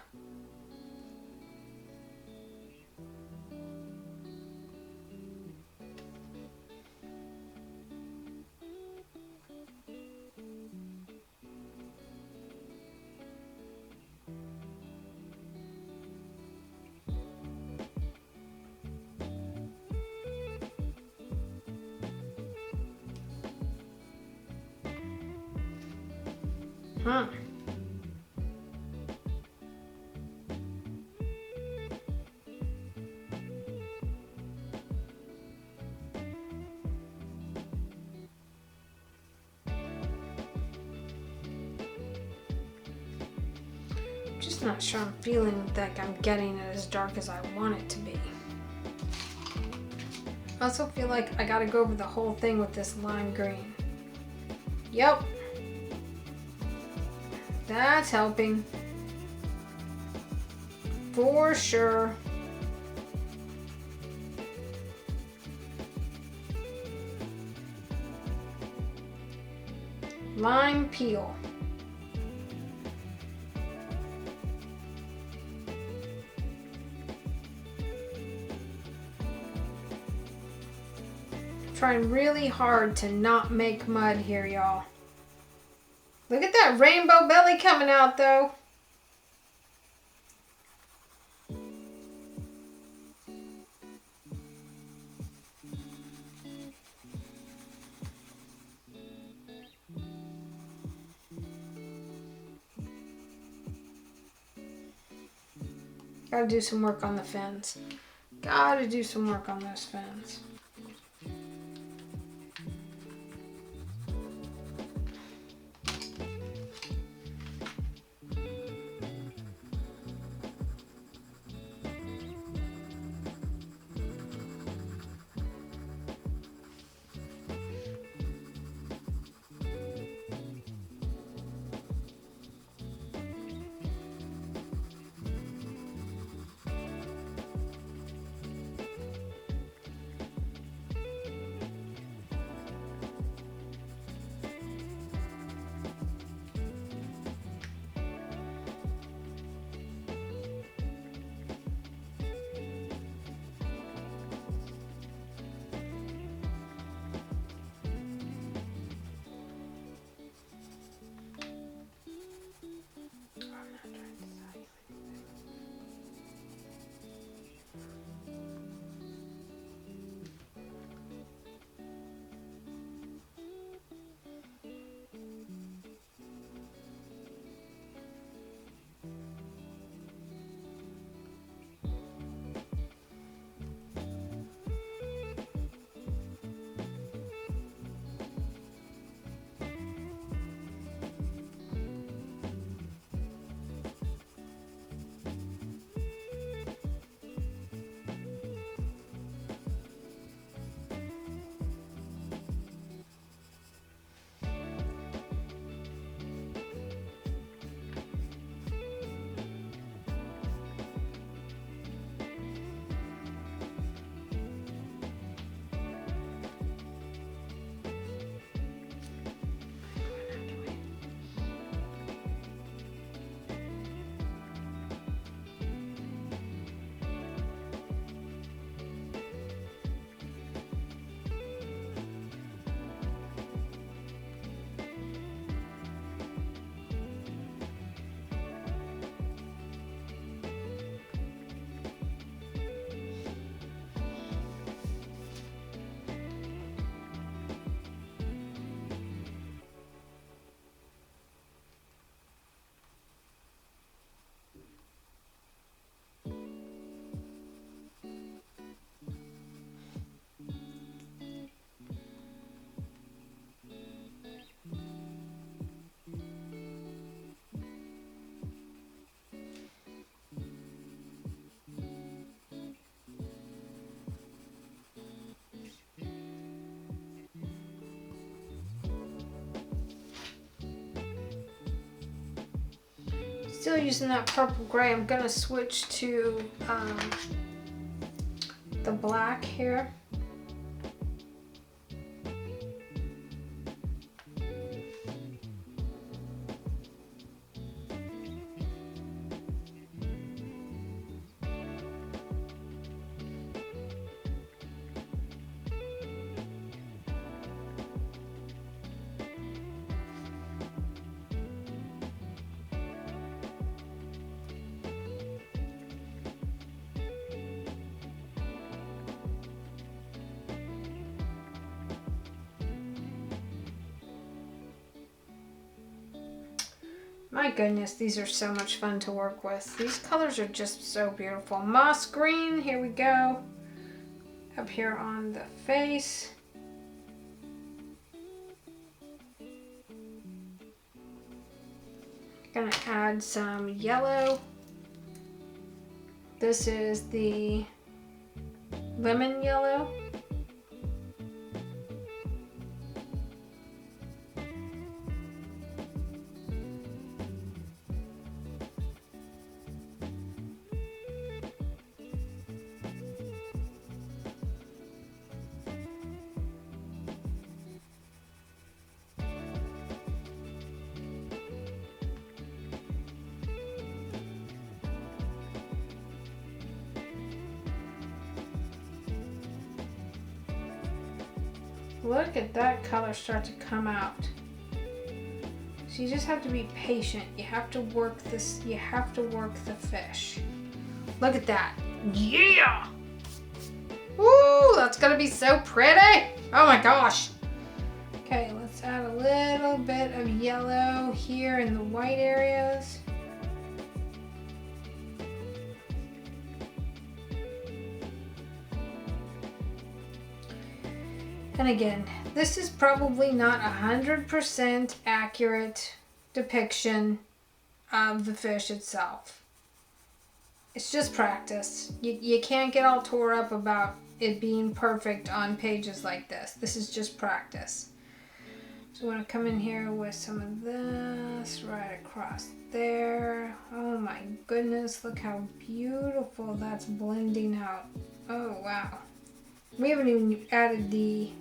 Just not sure I'm feeling like I'm getting it as dark as I want it to be. I also feel like I gotta go over the whole thing with this lime green. Yep. That's helping. For sure. Lime peel. Trying really hard to not make mud here, y'all. Look at that rainbow belly coming out, though. Gotta do some work on the fins. Gotta do some work on those fins. Still using that purple gray. I'm gonna switch to the black here. My goodness, these are so much fun to work with. These colors are just so beautiful. Moss green, here we go. Up here on the face. Gonna add some yellow. This is the lemon yellow. Look at that color start to come out. So you just have to be patient. You have to work this, you have to work the fish. Look at that. Yeah! Woo, that's gonna be so pretty. Oh my gosh. Okay, let's add a little bit of yellow here in the white areas. And again, this is probably not 100% accurate depiction of the fish itself. It's just practice. You can't get all tore up about it being perfect on pages like this. This is just practice. So I want to come in here with some of this right across there. Oh my goodness, look how beautiful that's blending out. Oh wow. We haven't even added the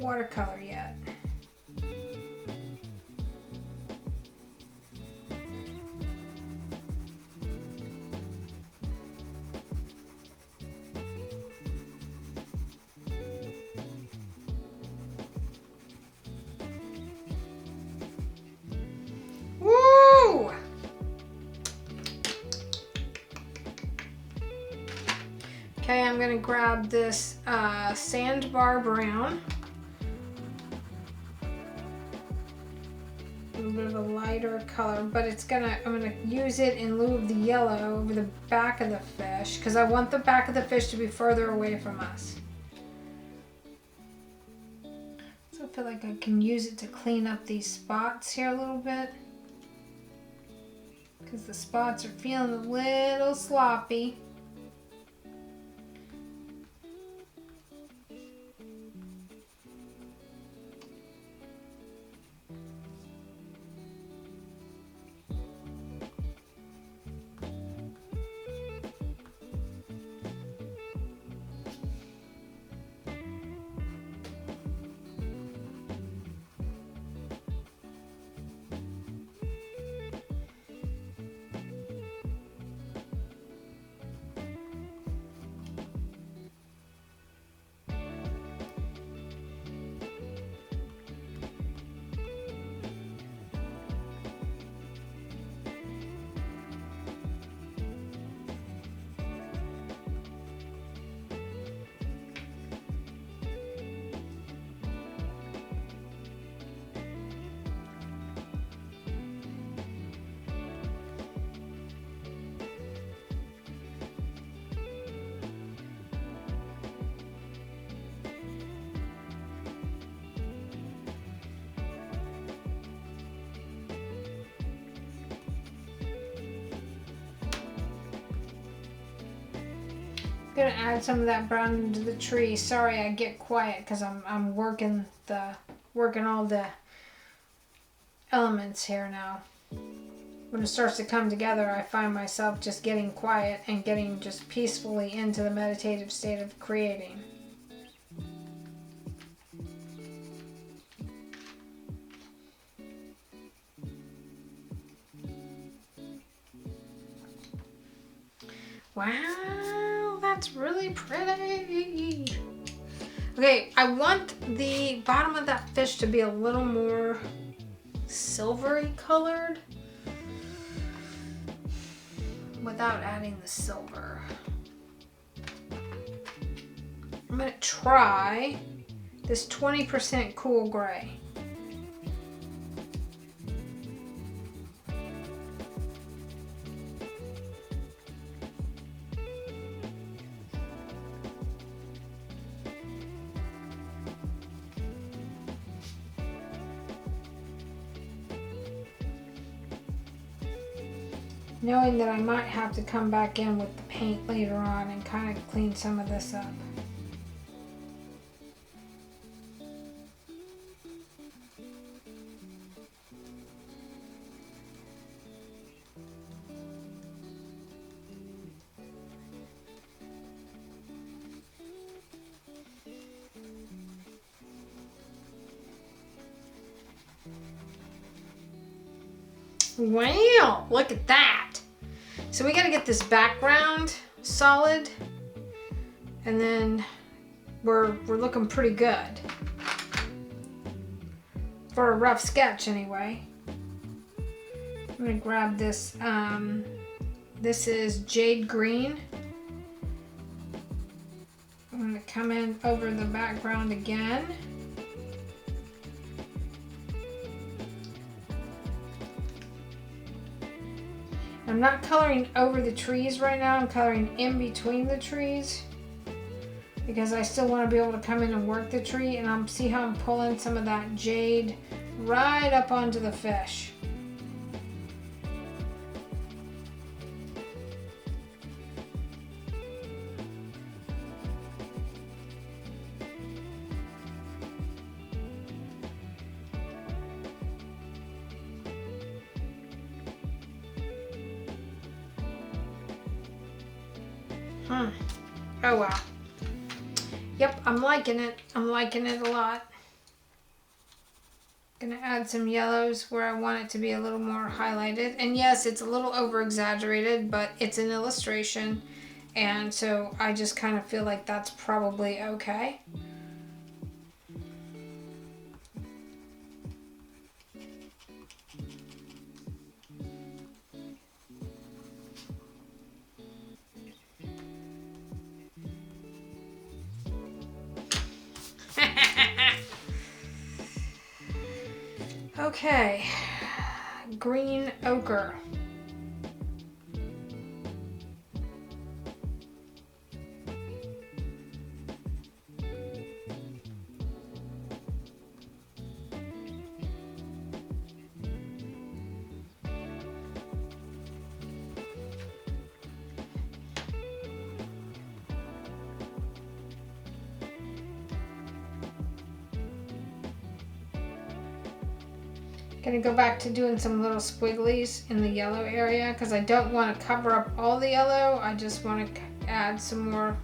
watercolor yet. Woo! Okay, I'm gonna grab this sandbar brown. A little bit of a lighter color, but I'm gonna use it in lieu of the yellow over the back of the fish because I want the back of the fish to be further away from us. So I feel like I can use it to clean up these spots here a little bit because the spots are feeling a little sloppy. Gonna add some of that brown into the tree. Sorry, I get quiet because I'm working all the elements here now. When it starts to come together, I find myself just getting quiet and getting just peacefully into the meditative state of creating. Wow, that's really pretty. Okay, I want the bottom of that fish to be a little more silvery colored without adding the silver. I'm gonna try this 20% cool gray. Knowing that I might have to come back in with the paint later on and kind of clean some of this up. Wow, look at that. So we got to get this background solid And then we're looking pretty good. For a rough sketch anyway. I'm gonna grab this, this is Jade Green. I'm gonna come in over the background again. I'm not coloring over the trees right now, I'm coloring in between the trees because I still want to be able to come in and work the tree, and I'll see how I'm pulling some of that jade right up onto the fish. Oh wow. Yep, I'm liking it. I'm liking it a lot. Gonna add some yellows where I want it to be a little more highlighted. And yes, it's a little over exaggerated, but it's an illustration. And so I just kind of feel like that's probably okay. Okay, green ochre. Gonna go back to doing some little squigglies in the yellow area because I don't want to cover up all the yellow. I just want to add some more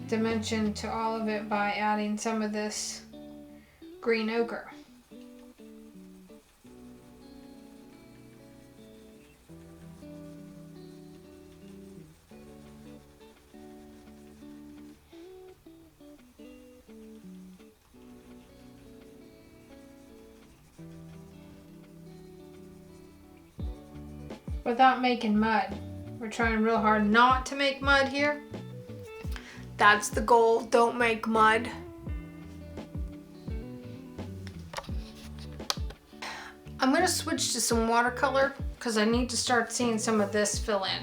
dimension to all of it by adding some of this green ochre. Without making mud. We're trying real hard not to make mud here. That's the goal, don't make mud. I'm gonna switch to some watercolor because I need to start seeing some of this fill in.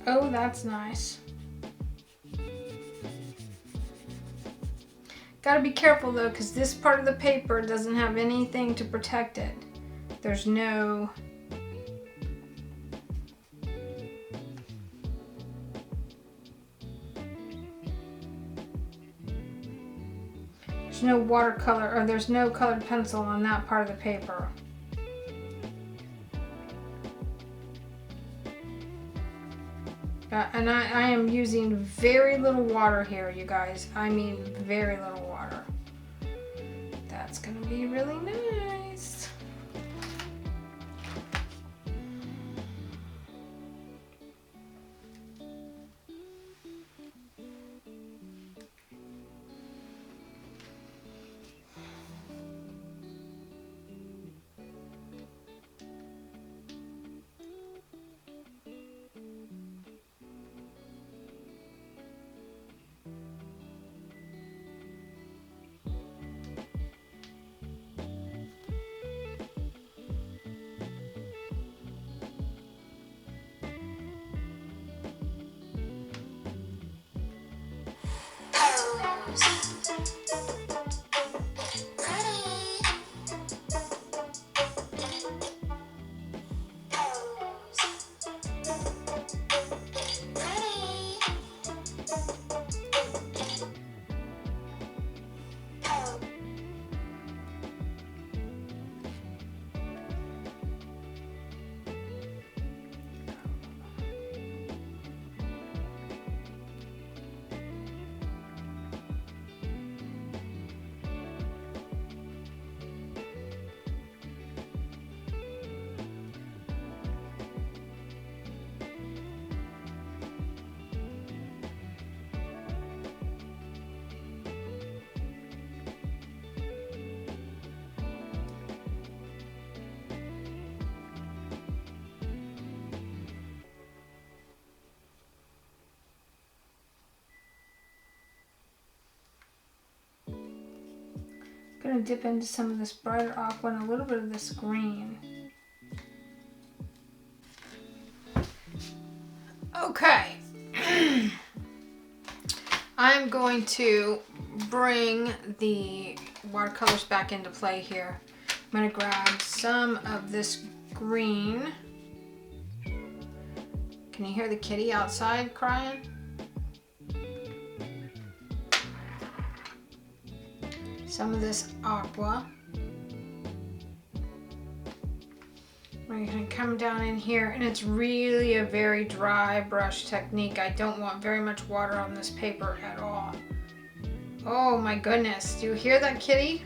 Oh, that's nice. Gotta be careful though, because this part of the paper doesn't have anything to protect it. There's no watercolor, or there's no colored pencil on that part of the paper. And I am using very little water here, you guys. I mean very little water. That's gonna be really nice. I'm going to dip into some of this brighter aqua and a little bit of this green. Okay. I'm going to bring the watercolors back into play here. I'm going to grab some of this green. Can you hear the kitty outside crying? Some of this aqua. We're going to come down in here, and it's really a very dry brush technique. I don't want very much water on this paper at all. Oh my goodness, do you hear that, kitty?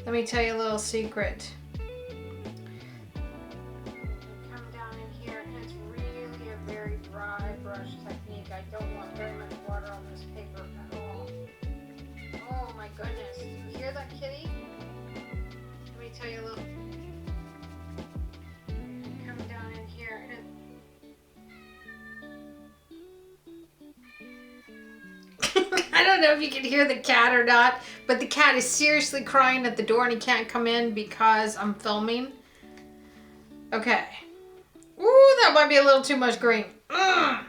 Let me tell you a little secret. Come down in here, and it's really a very dry brush technique. I don't want very much water on this paper at all. Oh my goodness, do you hear that, kitty? Let me tell you a little. Come down in here, and I don't know if you can hear the cat or not, but the cat is seriously crying at the door and he can't come in because I'm filming. Okay. Ooh, that might be a little too much green. Ugh.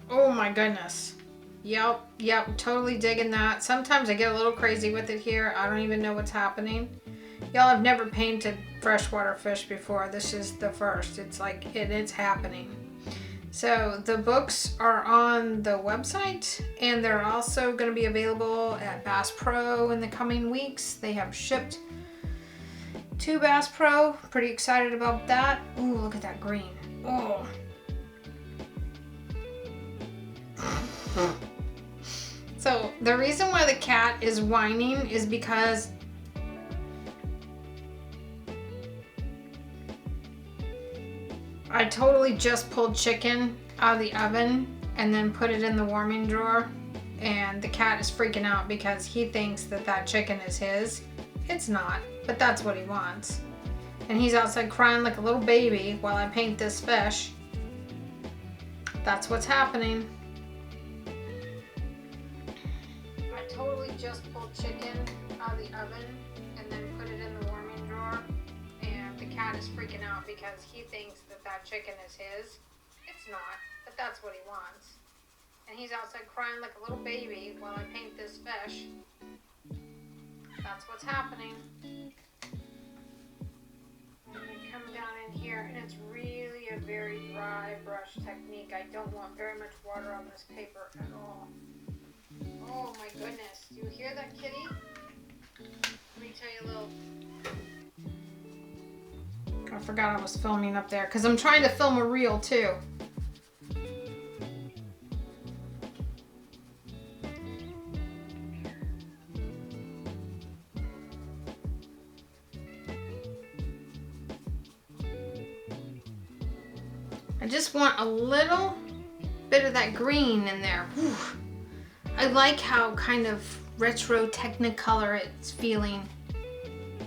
Oh my goodness. Yep, totally digging that. Sometimes I get a little crazy with it here. I don't even know what's happening. Y'all have never painted freshwater fish before. This is the first. It's like, it's happening. So the books are on the website, and they're also going to be available at Bass Pro in the coming weeks. They have shipped to Bass Pro. Pretty excited about that. Ooh, look at that green. Oh. So the reason why the cat is whining is because I totally just pulled chicken out of the oven and then put it in the warming drawer, and the cat is freaking out because he thinks that that chicken is his. It's not, but that's what he wants. And he's outside crying like a little baby while I paint this fish. That's what's happening. I totally just pulled chicken out of the oven and then put it in the warming drawer, and the cat is freaking out because he thinks that that chicken is his. It's not, but that's what he wants. And he's outside crying like a little baby while I paint this fish. That's what's happening. I'm going to come down in here, and it's really a very dry brush technique. I don't want very much water on this paper at all. Oh my goodness, do you hear that, kitty? Let me tell you a little. I forgot I was filming up there because I'm trying to film a reel too. I just want a little bit of that green in there. Whew. I like how kind of retro technicolor it's feeling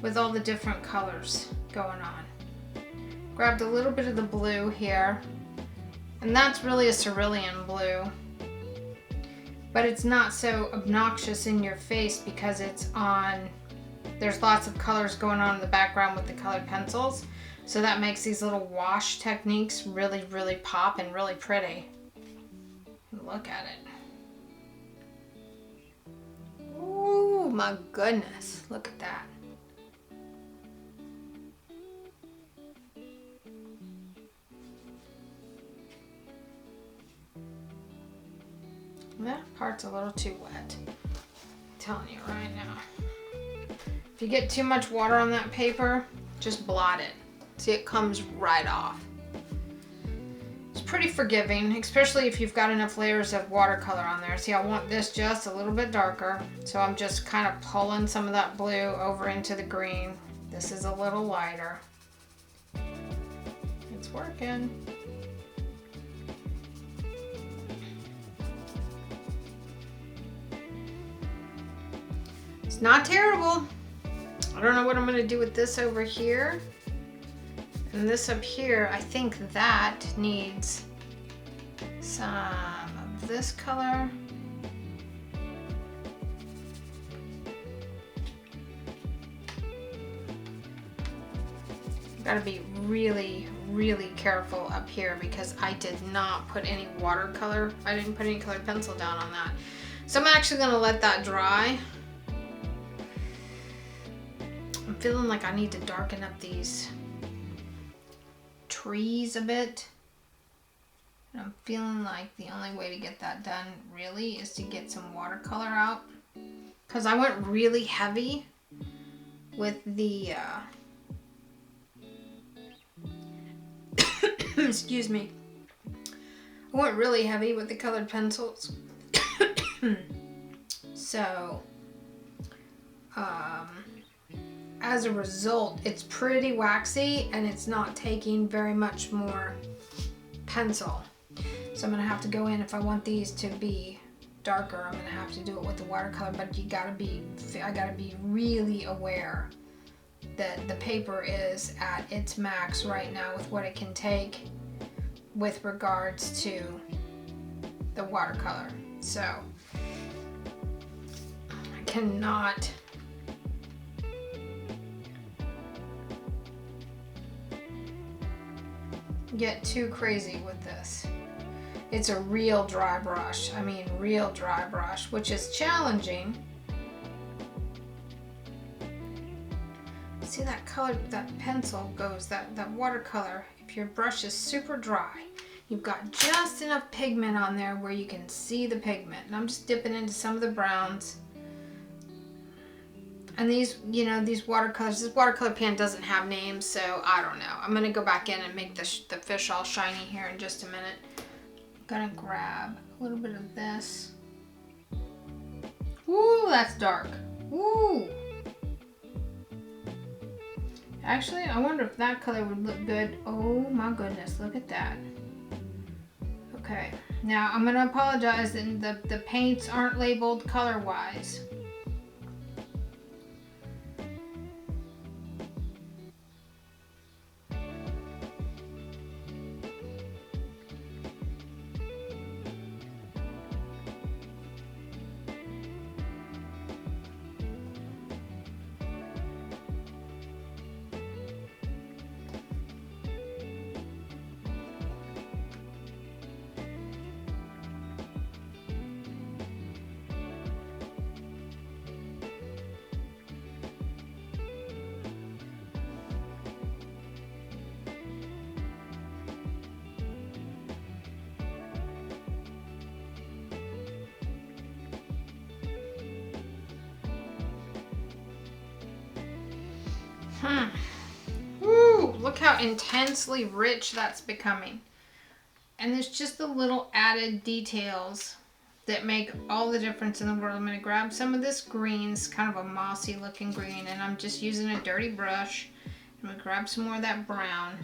with all the different colors going on. Grabbed a little bit of the blue here, and that's really a cerulean blue, but it's not so obnoxious in your face because it's on, there's lots of colors going on in the background with the colored pencils, so that makes these little wash techniques really, really pop and really pretty. Look at it. Oh my goodness, look at that. That part's a little too wet. I'm telling you right now. If you get too much water on that paper, just blot it. See, it comes right off. It's pretty forgiving, especially if you've got enough layers of watercolor on there. See, I want this just a little bit darker, so I'm just kind of pulling some of that blue over into the green. This is a little lighter. It's working. It's not terrible. I don't know what I'm going to do with this over here. And this up here, I think that needs some of this color. Gotta be really, really careful up here because I did not put any watercolor. I didn't put any colored pencil down on that. So I'm actually gonna let that dry. I'm feeling like I need to darken up these trees a bit. And I'm feeling like the only way to get that done really is to get some watercolor out. Because I went really heavy with the excuse me. I went really heavy with the colored pencils. So, as a result, it's pretty waxy and it's not taking very much more pencil. So I'm gonna have to go in, if I want these to be darker, I'm gonna have to do it with the watercolor, but I gotta be really aware that the paper is at its max right now with what it can take with regards to the watercolor. So I cannot get too crazy with this. It's a real dry brush. I mean, real dry brush, which is challenging. See that color, that pencil goes, that watercolor, if your brush is super dry, you've got just enough pigment on there where you can see the pigment. And I'm just dipping into some of the browns. And these, you know, these watercolors, this watercolor pan doesn't have names, so I don't know. I'm gonna go back in and make the fish all shiny here in just a minute. I'm gonna grab a little bit of this. Ooh, that's dark. Ooh. Actually, I wonder if that color would look good. Oh my goodness, look at that. Okay, now I'm gonna apologize that the paints aren't labeled color-wise. Woo, look how intensely rich that's becoming. And there's just the little added details that make all the difference in the world. I'm going to grab some of this green, it's kind of a mossy looking green, and I'm just using a dirty brush. I'm going to grab some more of that brown.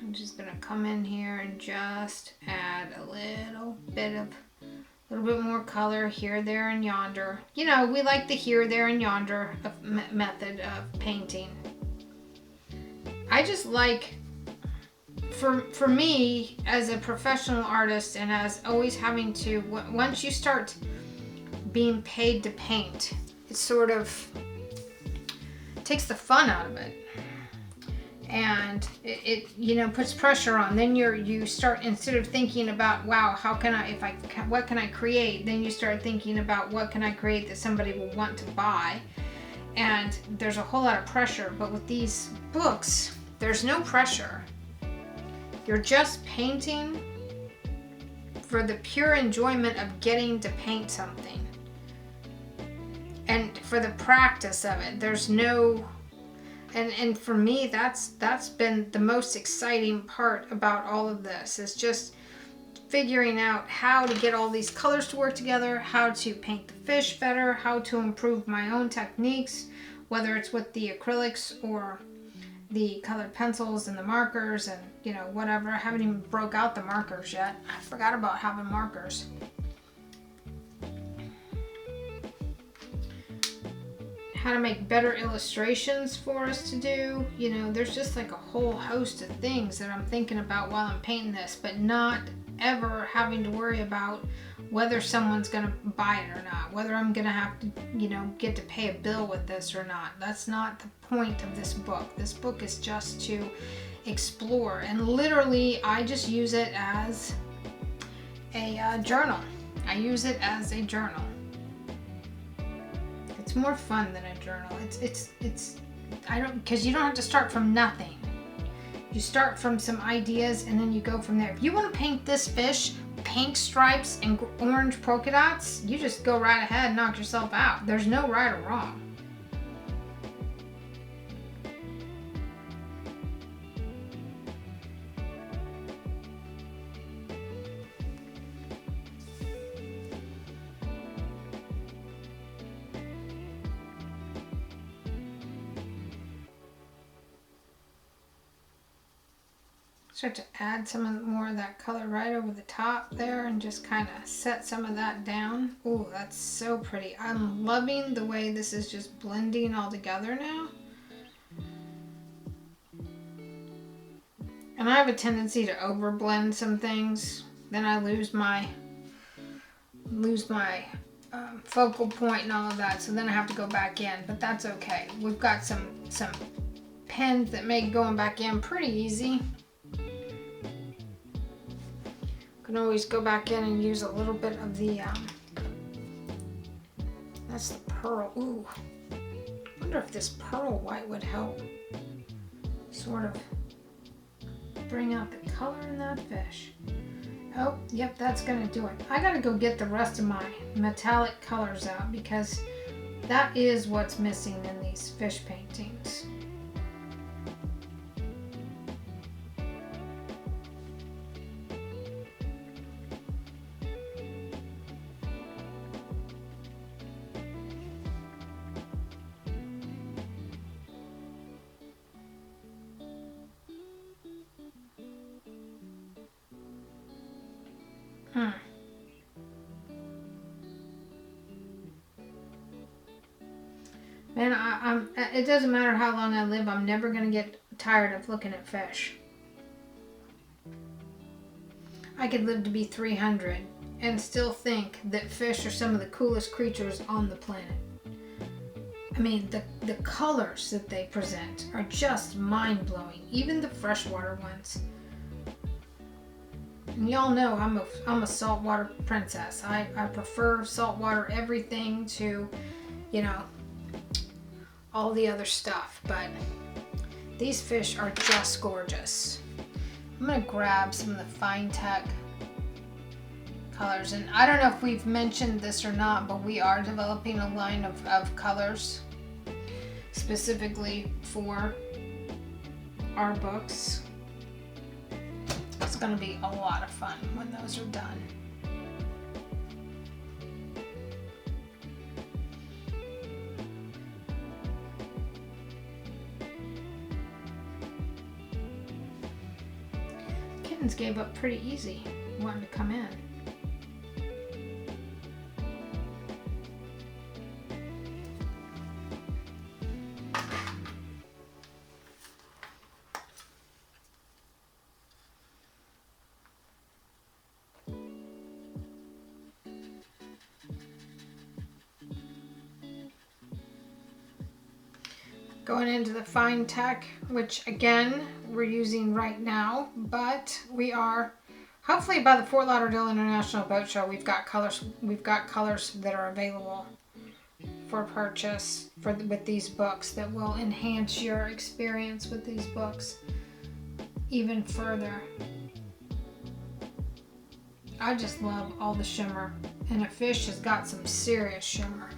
I'm just going to come in here and just add a little bit more color here, there, and yonder. You know, we like the here, there, and yonder method of painting. I just like, for me, as a professional artist and as always having to, once you start being paid to paint, it sort of takes the fun out of it. and it you know, puts pressure on. Then you start, instead of thinking about, wow, how can I, what can I create, then you start thinking about what can I create that somebody will want to buy. And there's a whole lot of pressure. But with these books, there's no pressure. You're just painting for the pure enjoyment of getting to paint something, and for the practice of it. There's no, and for me, that's been the most exciting part about all of this, is just figuring out how to get all these colors to work together, how to paint the fish better, how to improve my own techniques, whether it's with the acrylics or the colored pencils and the markers and, you know, whatever. I haven't even broke out the markers yet. I forgot about having markers. How to make better illustrations for us to do. You know, there's just like a whole host of things that I'm thinking about while I'm painting this, but not ever having to worry about whether someone's gonna buy it or not, whether I'm gonna have to, you know, get to pay a bill with this or not. That's not the point of this book. This book is just to explore, and literally I just use it as a journal. I use it as a journal. It's more fun than a journal. Because you don't have to start from nothing. You start from some ideas and then you go from there. If you want to paint this fish pink stripes and orange polka dots, you just go right ahead and knock yourself out. There's no right or wrong. Start to add some more of that color right over the top there and just kind of set some of that down. Oh, that's so pretty. I'm loving the way this is just blending all together now. And I have a tendency to overblend some things. Then I lose my focal point and all of that. So then I have to go back in, but that's okay. We've got some pens that make going back in pretty easy. Can always go back in and use a little bit of the that's the pearl. Ooh, I wonder if this pearl white would help sort of bring out the color in that fish. Oh, yep, that's gonna do it. I gotta go get the rest of my metallic colors out, because that is what's missing in these fish paintings. Man, it doesn't matter how long I live, I'm never going to get tired of looking at fish. I could live to be 300 and still think that fish are some of the coolest creatures on the planet. I mean, the colors that they present are just mind-blowing, even the freshwater ones. And y'all know I'm a saltwater princess. I prefer saltwater everything to, you know, all the other stuff, but these fish are just gorgeous. I'm gonna grab some of the fine tech colors, and I don't know if we've mentioned this or not, but we are developing a line of colors specifically for our books. It's gonna be a lot of fun when those are done. Kittens gave up pretty easy, wanting to come in. Going into the fine tech, which again we're using right now, but we are hopefully by the Fort Lauderdale International Boat Show we've got colors that are available for purchase with these books that will enhance your experience with these books even further. I just love all the shimmer, and a fish has got some serious shimmer.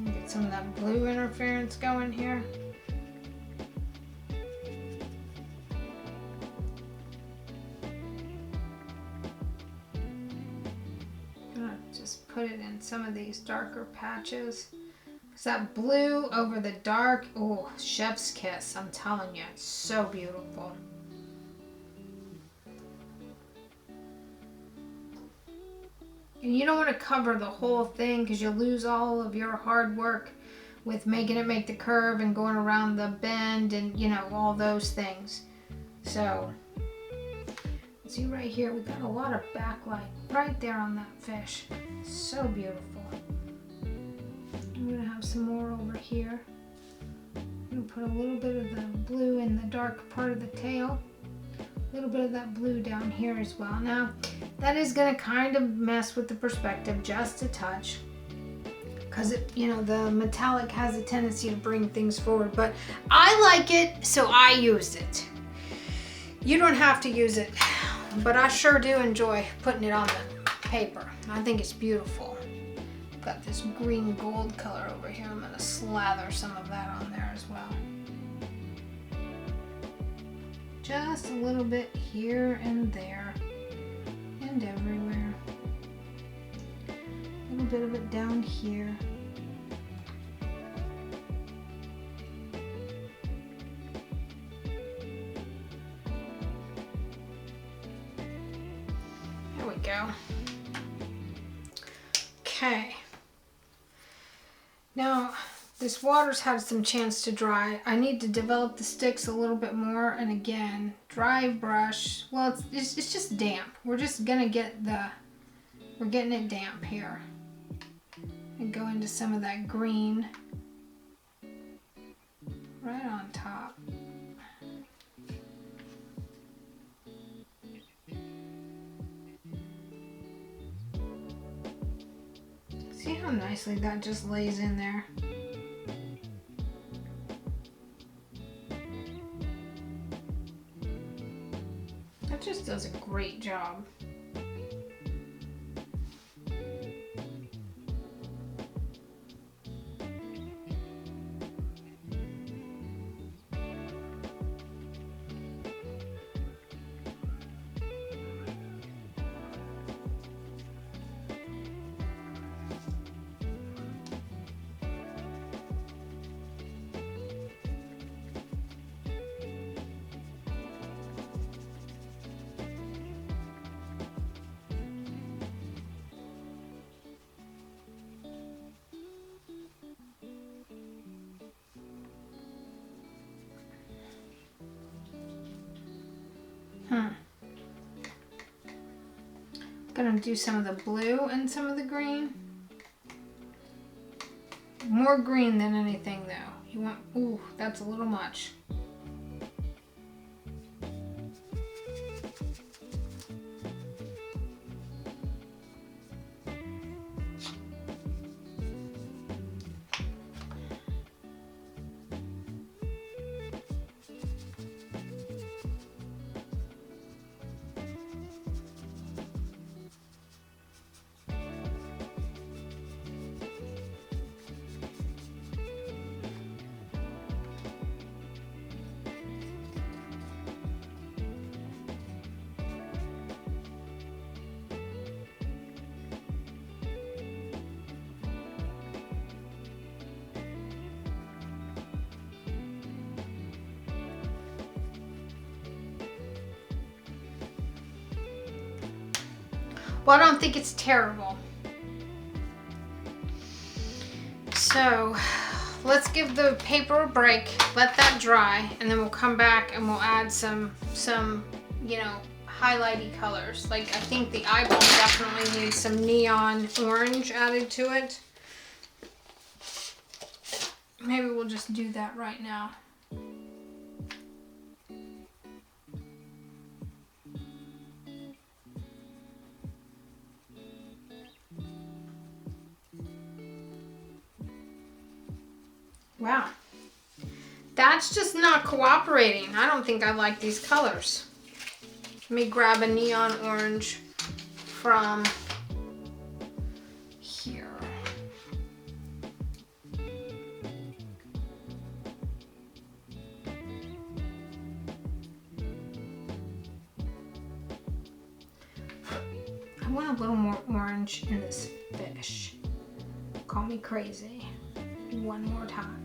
Get some of that blue interference going here. Just put it in some of these darker patches. Because that blue over the dark, oh, chef's kiss, I'm telling you, it's so beautiful. And you don't want to cover the whole thing because you'll lose all of your hard work with making it make the curve and going around the bend and, you know, all those things. So, see right here, we got a lot of backlight right there on that fish. So beautiful. I'm going to have some more over here. I'm going to put a little bit of the blue in the dark part of the tail. A little bit of that blue down here as well. Now, that is going to kind of mess with the perspective just a touch. Because, you know, the metallic has a tendency to bring things forward. But I like it, so I use it. You don't have to use it. But I sure do enjoy putting it on the paper. I think it's beautiful. Got this green gold color over here. I'm going to slather some of that on there as well. Just a little bit here and there and everywhere. A little bit of it down here. There we go. Okay. Now, this water's had some chance to dry. I need to develop the sticks a little bit more, and again, dry brush. Well, it's just damp. We're just gonna we're getting it damp here. And go into some of that green right on top. See how nicely that just lays in there? That just does a great job. Gonna do some of the blue and some of the green. More green than anything though. You want, ooh, that's a little much. Well, I don't think it's terrible. So let's give the paper a break, let that dry, and then we'll come back and we'll add some you know, highlighty colors. Like I think the eyeball definitely needs some neon orange added to it. Maybe we'll just do that right now. Wow. That's just not cooperating. I don't think I like these colors. Let me grab a neon orange from here. I want a little more orange in this fish. Call me crazy. One more time.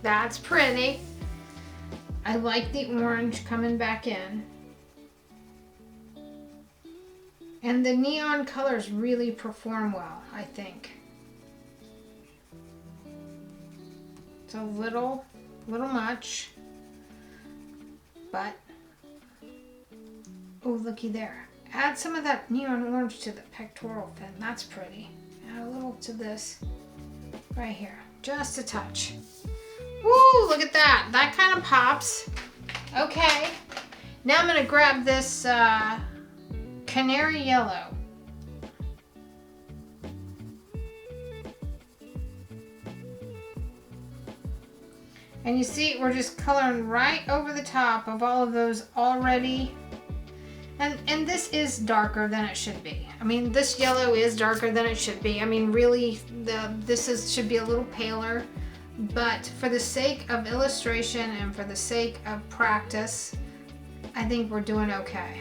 That's pretty. I like the orange coming back in. And the neon colors really perform well, I think. It's a little much, but, oh, looky there. Add some of that neon orange to the pectoral fin. That's pretty. Add a little to this right here, just a touch. Woo, look at that. That kind of pops. Okay, now I'm gonna grab this canary yellow. And you see, we're just coloring right over the top of all of those already. And this is darker than it should be. I mean, this yellow is darker than it should be. I mean, really, should be a little paler. But for the sake of illustration and for the sake of practice, I think we're doing okay.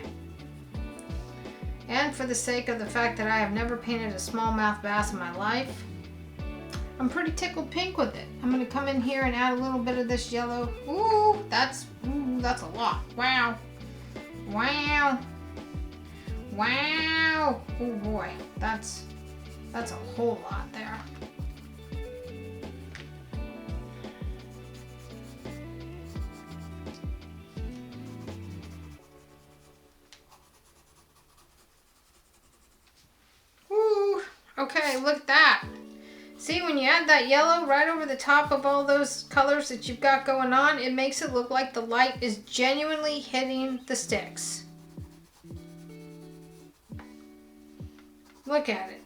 And for the sake of the fact that I have never painted a smallmouth bass in my life, I'm pretty tickled pink with it. I'm gonna come in here and add a little bit of this yellow. Ooh, that's a lot. Wow. Wow. Wow. Oh boy, that's a whole lot there. Okay, look at that. See, when you add that yellow right over the top of all those colors that you've got going on, it makes it look like the light is genuinely hitting the sticks. Look at it.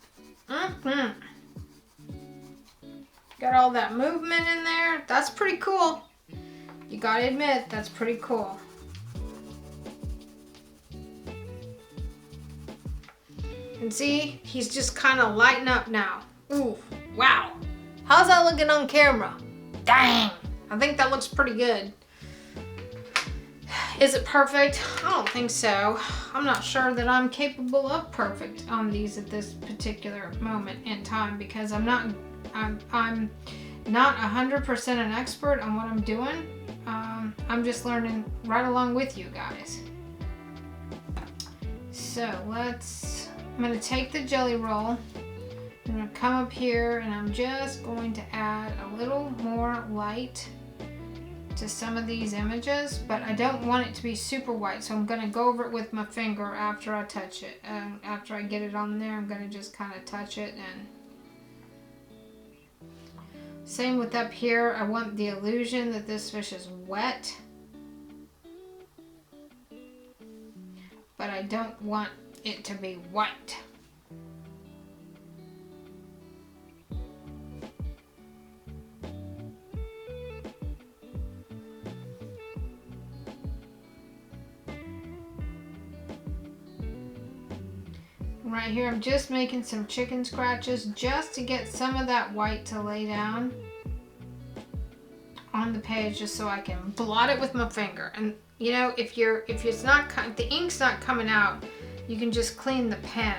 Got all that movement in there. That's pretty cool. You gotta admit, that's pretty cool. And see, he's just kind of lighting up now. Ooh, wow. How's that looking on camera? Dang, I think that looks pretty good. Is it perfect? I don't think so. I'm not sure that I'm capable of perfect on these at this particular moment in time because I'm not 100% an expert on what I'm doing. I'm just learning right along with you guys. So I'm going to take the jelly roll. I'm going to come up here and I'm just going to add a little more light to some of these images, but I don't want it to be super white, so I'm going to go over it with my finger after I touch it. After I get it on there, I'm going to just kind of touch it. And same with up here. I want the illusion that this fish is wet, but I don't want it to be white. Right here, I'm just making some chicken scratches just to get some of that white to lay down on on the page just so I can blot it with my finger. And you know, if it's not, the ink's not coming out, you can just clean the pen.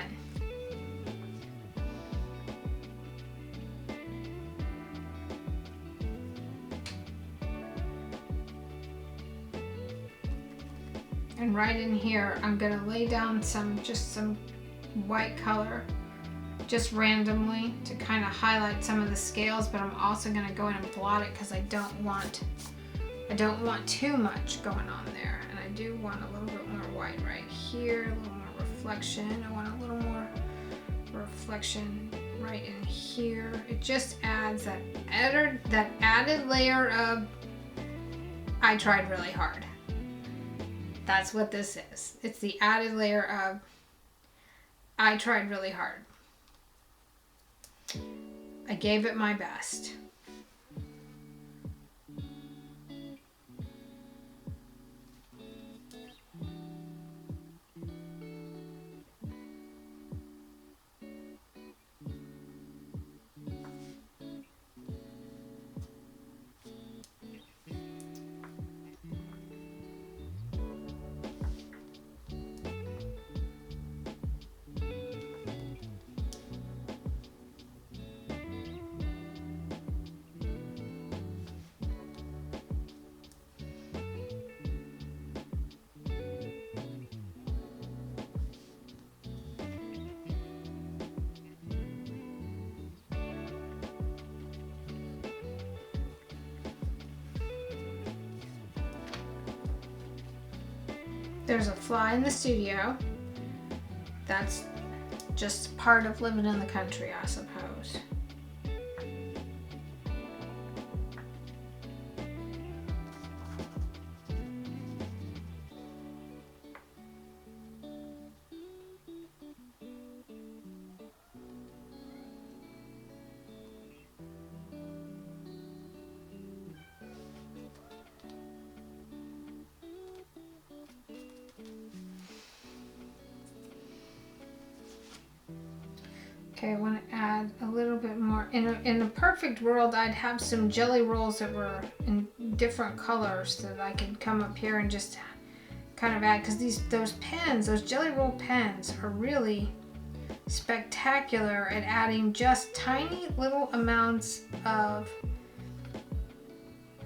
And right in here, I'm gonna lay down just some white color, just randomly to kind of highlight some of the scales, but I'm also gonna go in and blot it because I don't want too much going on there. And I do want a little bit more white right here, a little more reflection. I want a little more reflection right in here. It just adds that added layer of, I tried really hard. That's what this is. It's the added layer of, I tried really hard. I gave it my best. There's a fly in the studio. That's just part of living in the country, I suppose. Okay, I want to add a little bit more. In a perfect world, I'd have some jelly rolls that were in different colors that I could come up here and just kind of add, because those jelly roll pens are really spectacular at adding just tiny little amounts of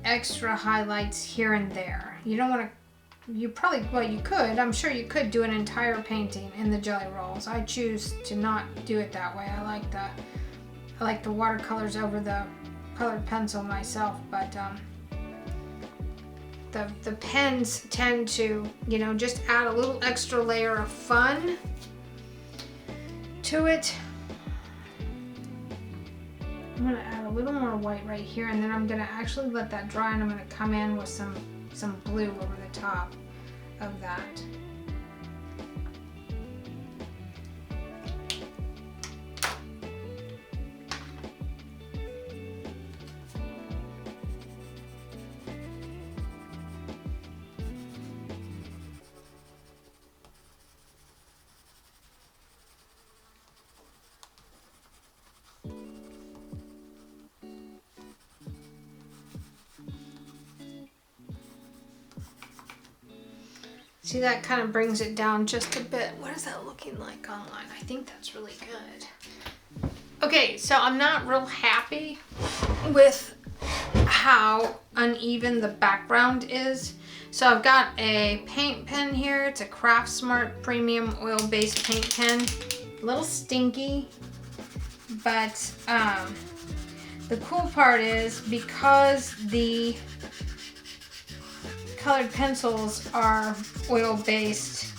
extra highlights here and there. You don't want to. You could. I'm sure you could do an entire painting in the jelly rolls. I choose to not do it that way. I like the watercolors over the colored pencil myself, but the pens tend to, just add a little extra layer of fun to it. I'm gonna add a little more white right here, and then I'm gonna actually let that dry, and I'm gonna come in with some blue over the top of that. See, that kind of brings it down just a bit. What is that looking like online? I think that's really good. Okay, so I'm not real happy with how uneven the background is. So I've got a paint pen here. It's a Craft Smart Premium Oil-Based paint pen. A little stinky, but the cool part is because the colored pencils are oil-based,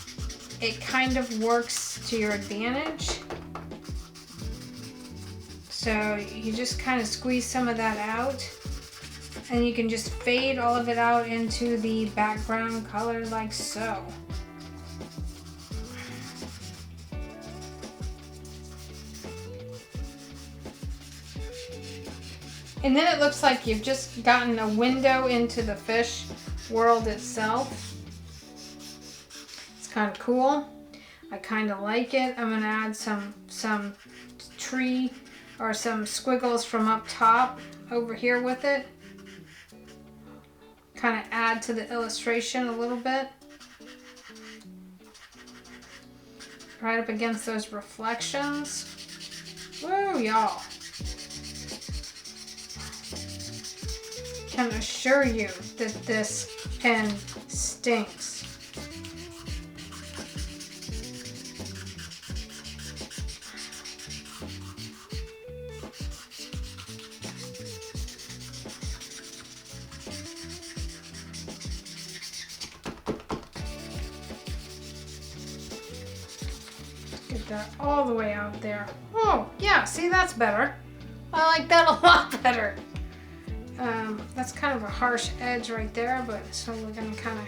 it kind of works to your advantage. So you just kind of squeeze some of that out, and you can just fade all of it out into the background color like so. And then it looks like you've just gotten a window into the fish world itself. It's kind of cool. I kind of like it. I'm gonna add some tree or some squiggles from up top over here with it. kind of add to the illustration a little bit. Right up against those reflections. Woo, y'all. Can assure you that this pen stinks. Get that all the way out there. Oh, yeah, see, that's better. I like that a lot better. That's kind of a harsh edge right there, but so we're gonna kind of...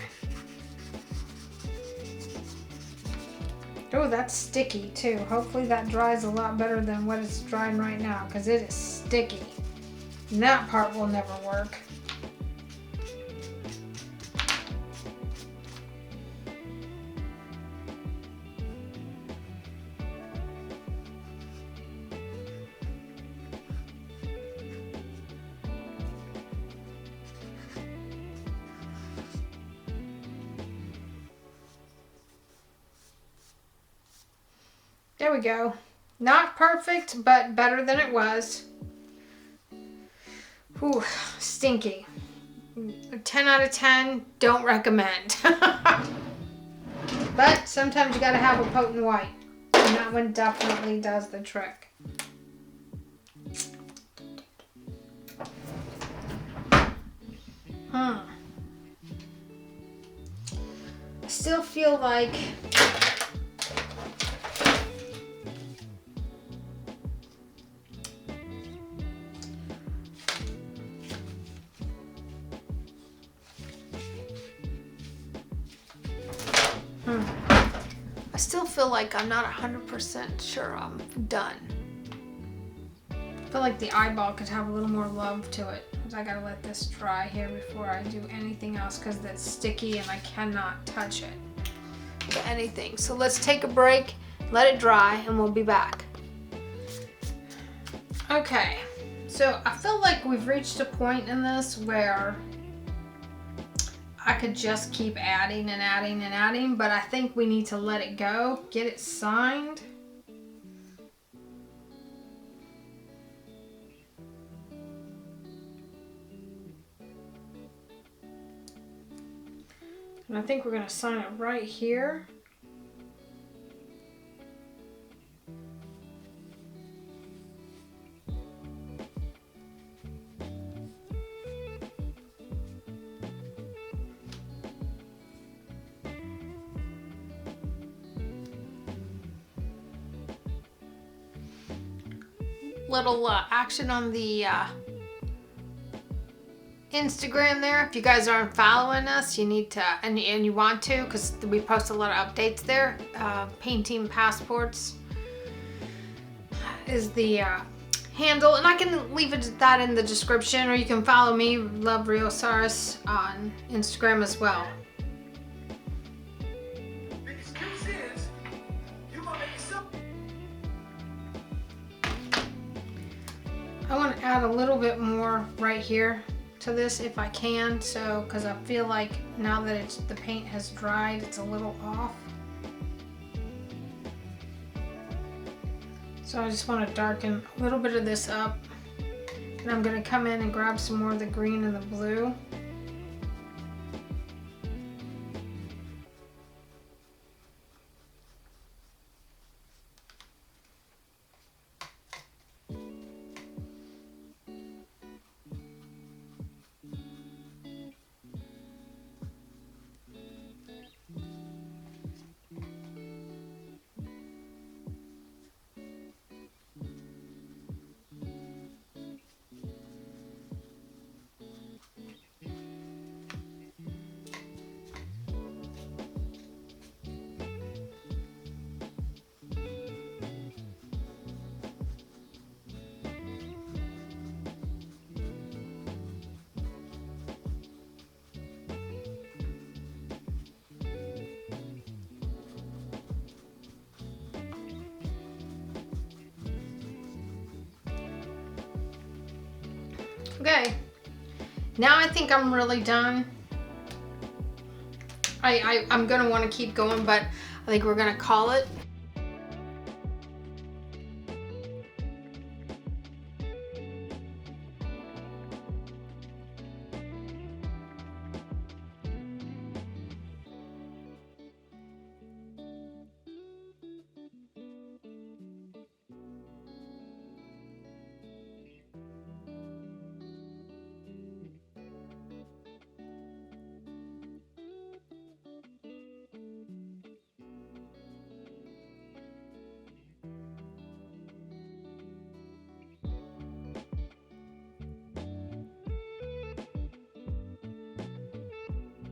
Oh, that's sticky too. Hopefully that dries a lot better than what it's drying right now, because it is sticky. And that part will never work. There we go. Not perfect, but better than it was. Whew, stinky. 10 out of 10, don't recommend. But sometimes you gotta have a potent white. And that one definitely does the trick. I still feel like I'm not 100% sure I'm done. I feel like the eyeball could have a little more love to it. I gotta let this dry here before I do anything else, because that's sticky and I cannot touch it with anything. So let's take a break, let it dry, and we'll be back. Okay, so I feel like we've reached a point in this where I could just keep adding and adding and adding, but I think we need to let it go, get it signed. And I think we're going to sign it right here. Little action on the Instagram there. If you guys aren't following us, you need to, and you want to, because we post a lot of updates there. Painting Passports is the handle, and I can leave that in the description, or you can follow me, Love Riosaurus, on Instagram as well. I want to add a little bit more right here to this if I can, so because I feel like now that the paint has dried, it's a little off. So I just want to darken a little bit of this up, and I'm going to come in and grab some more of the green and the blue. Okay, now I think I'm really done. I'm gonna want to keep going, but I think we're gonna call it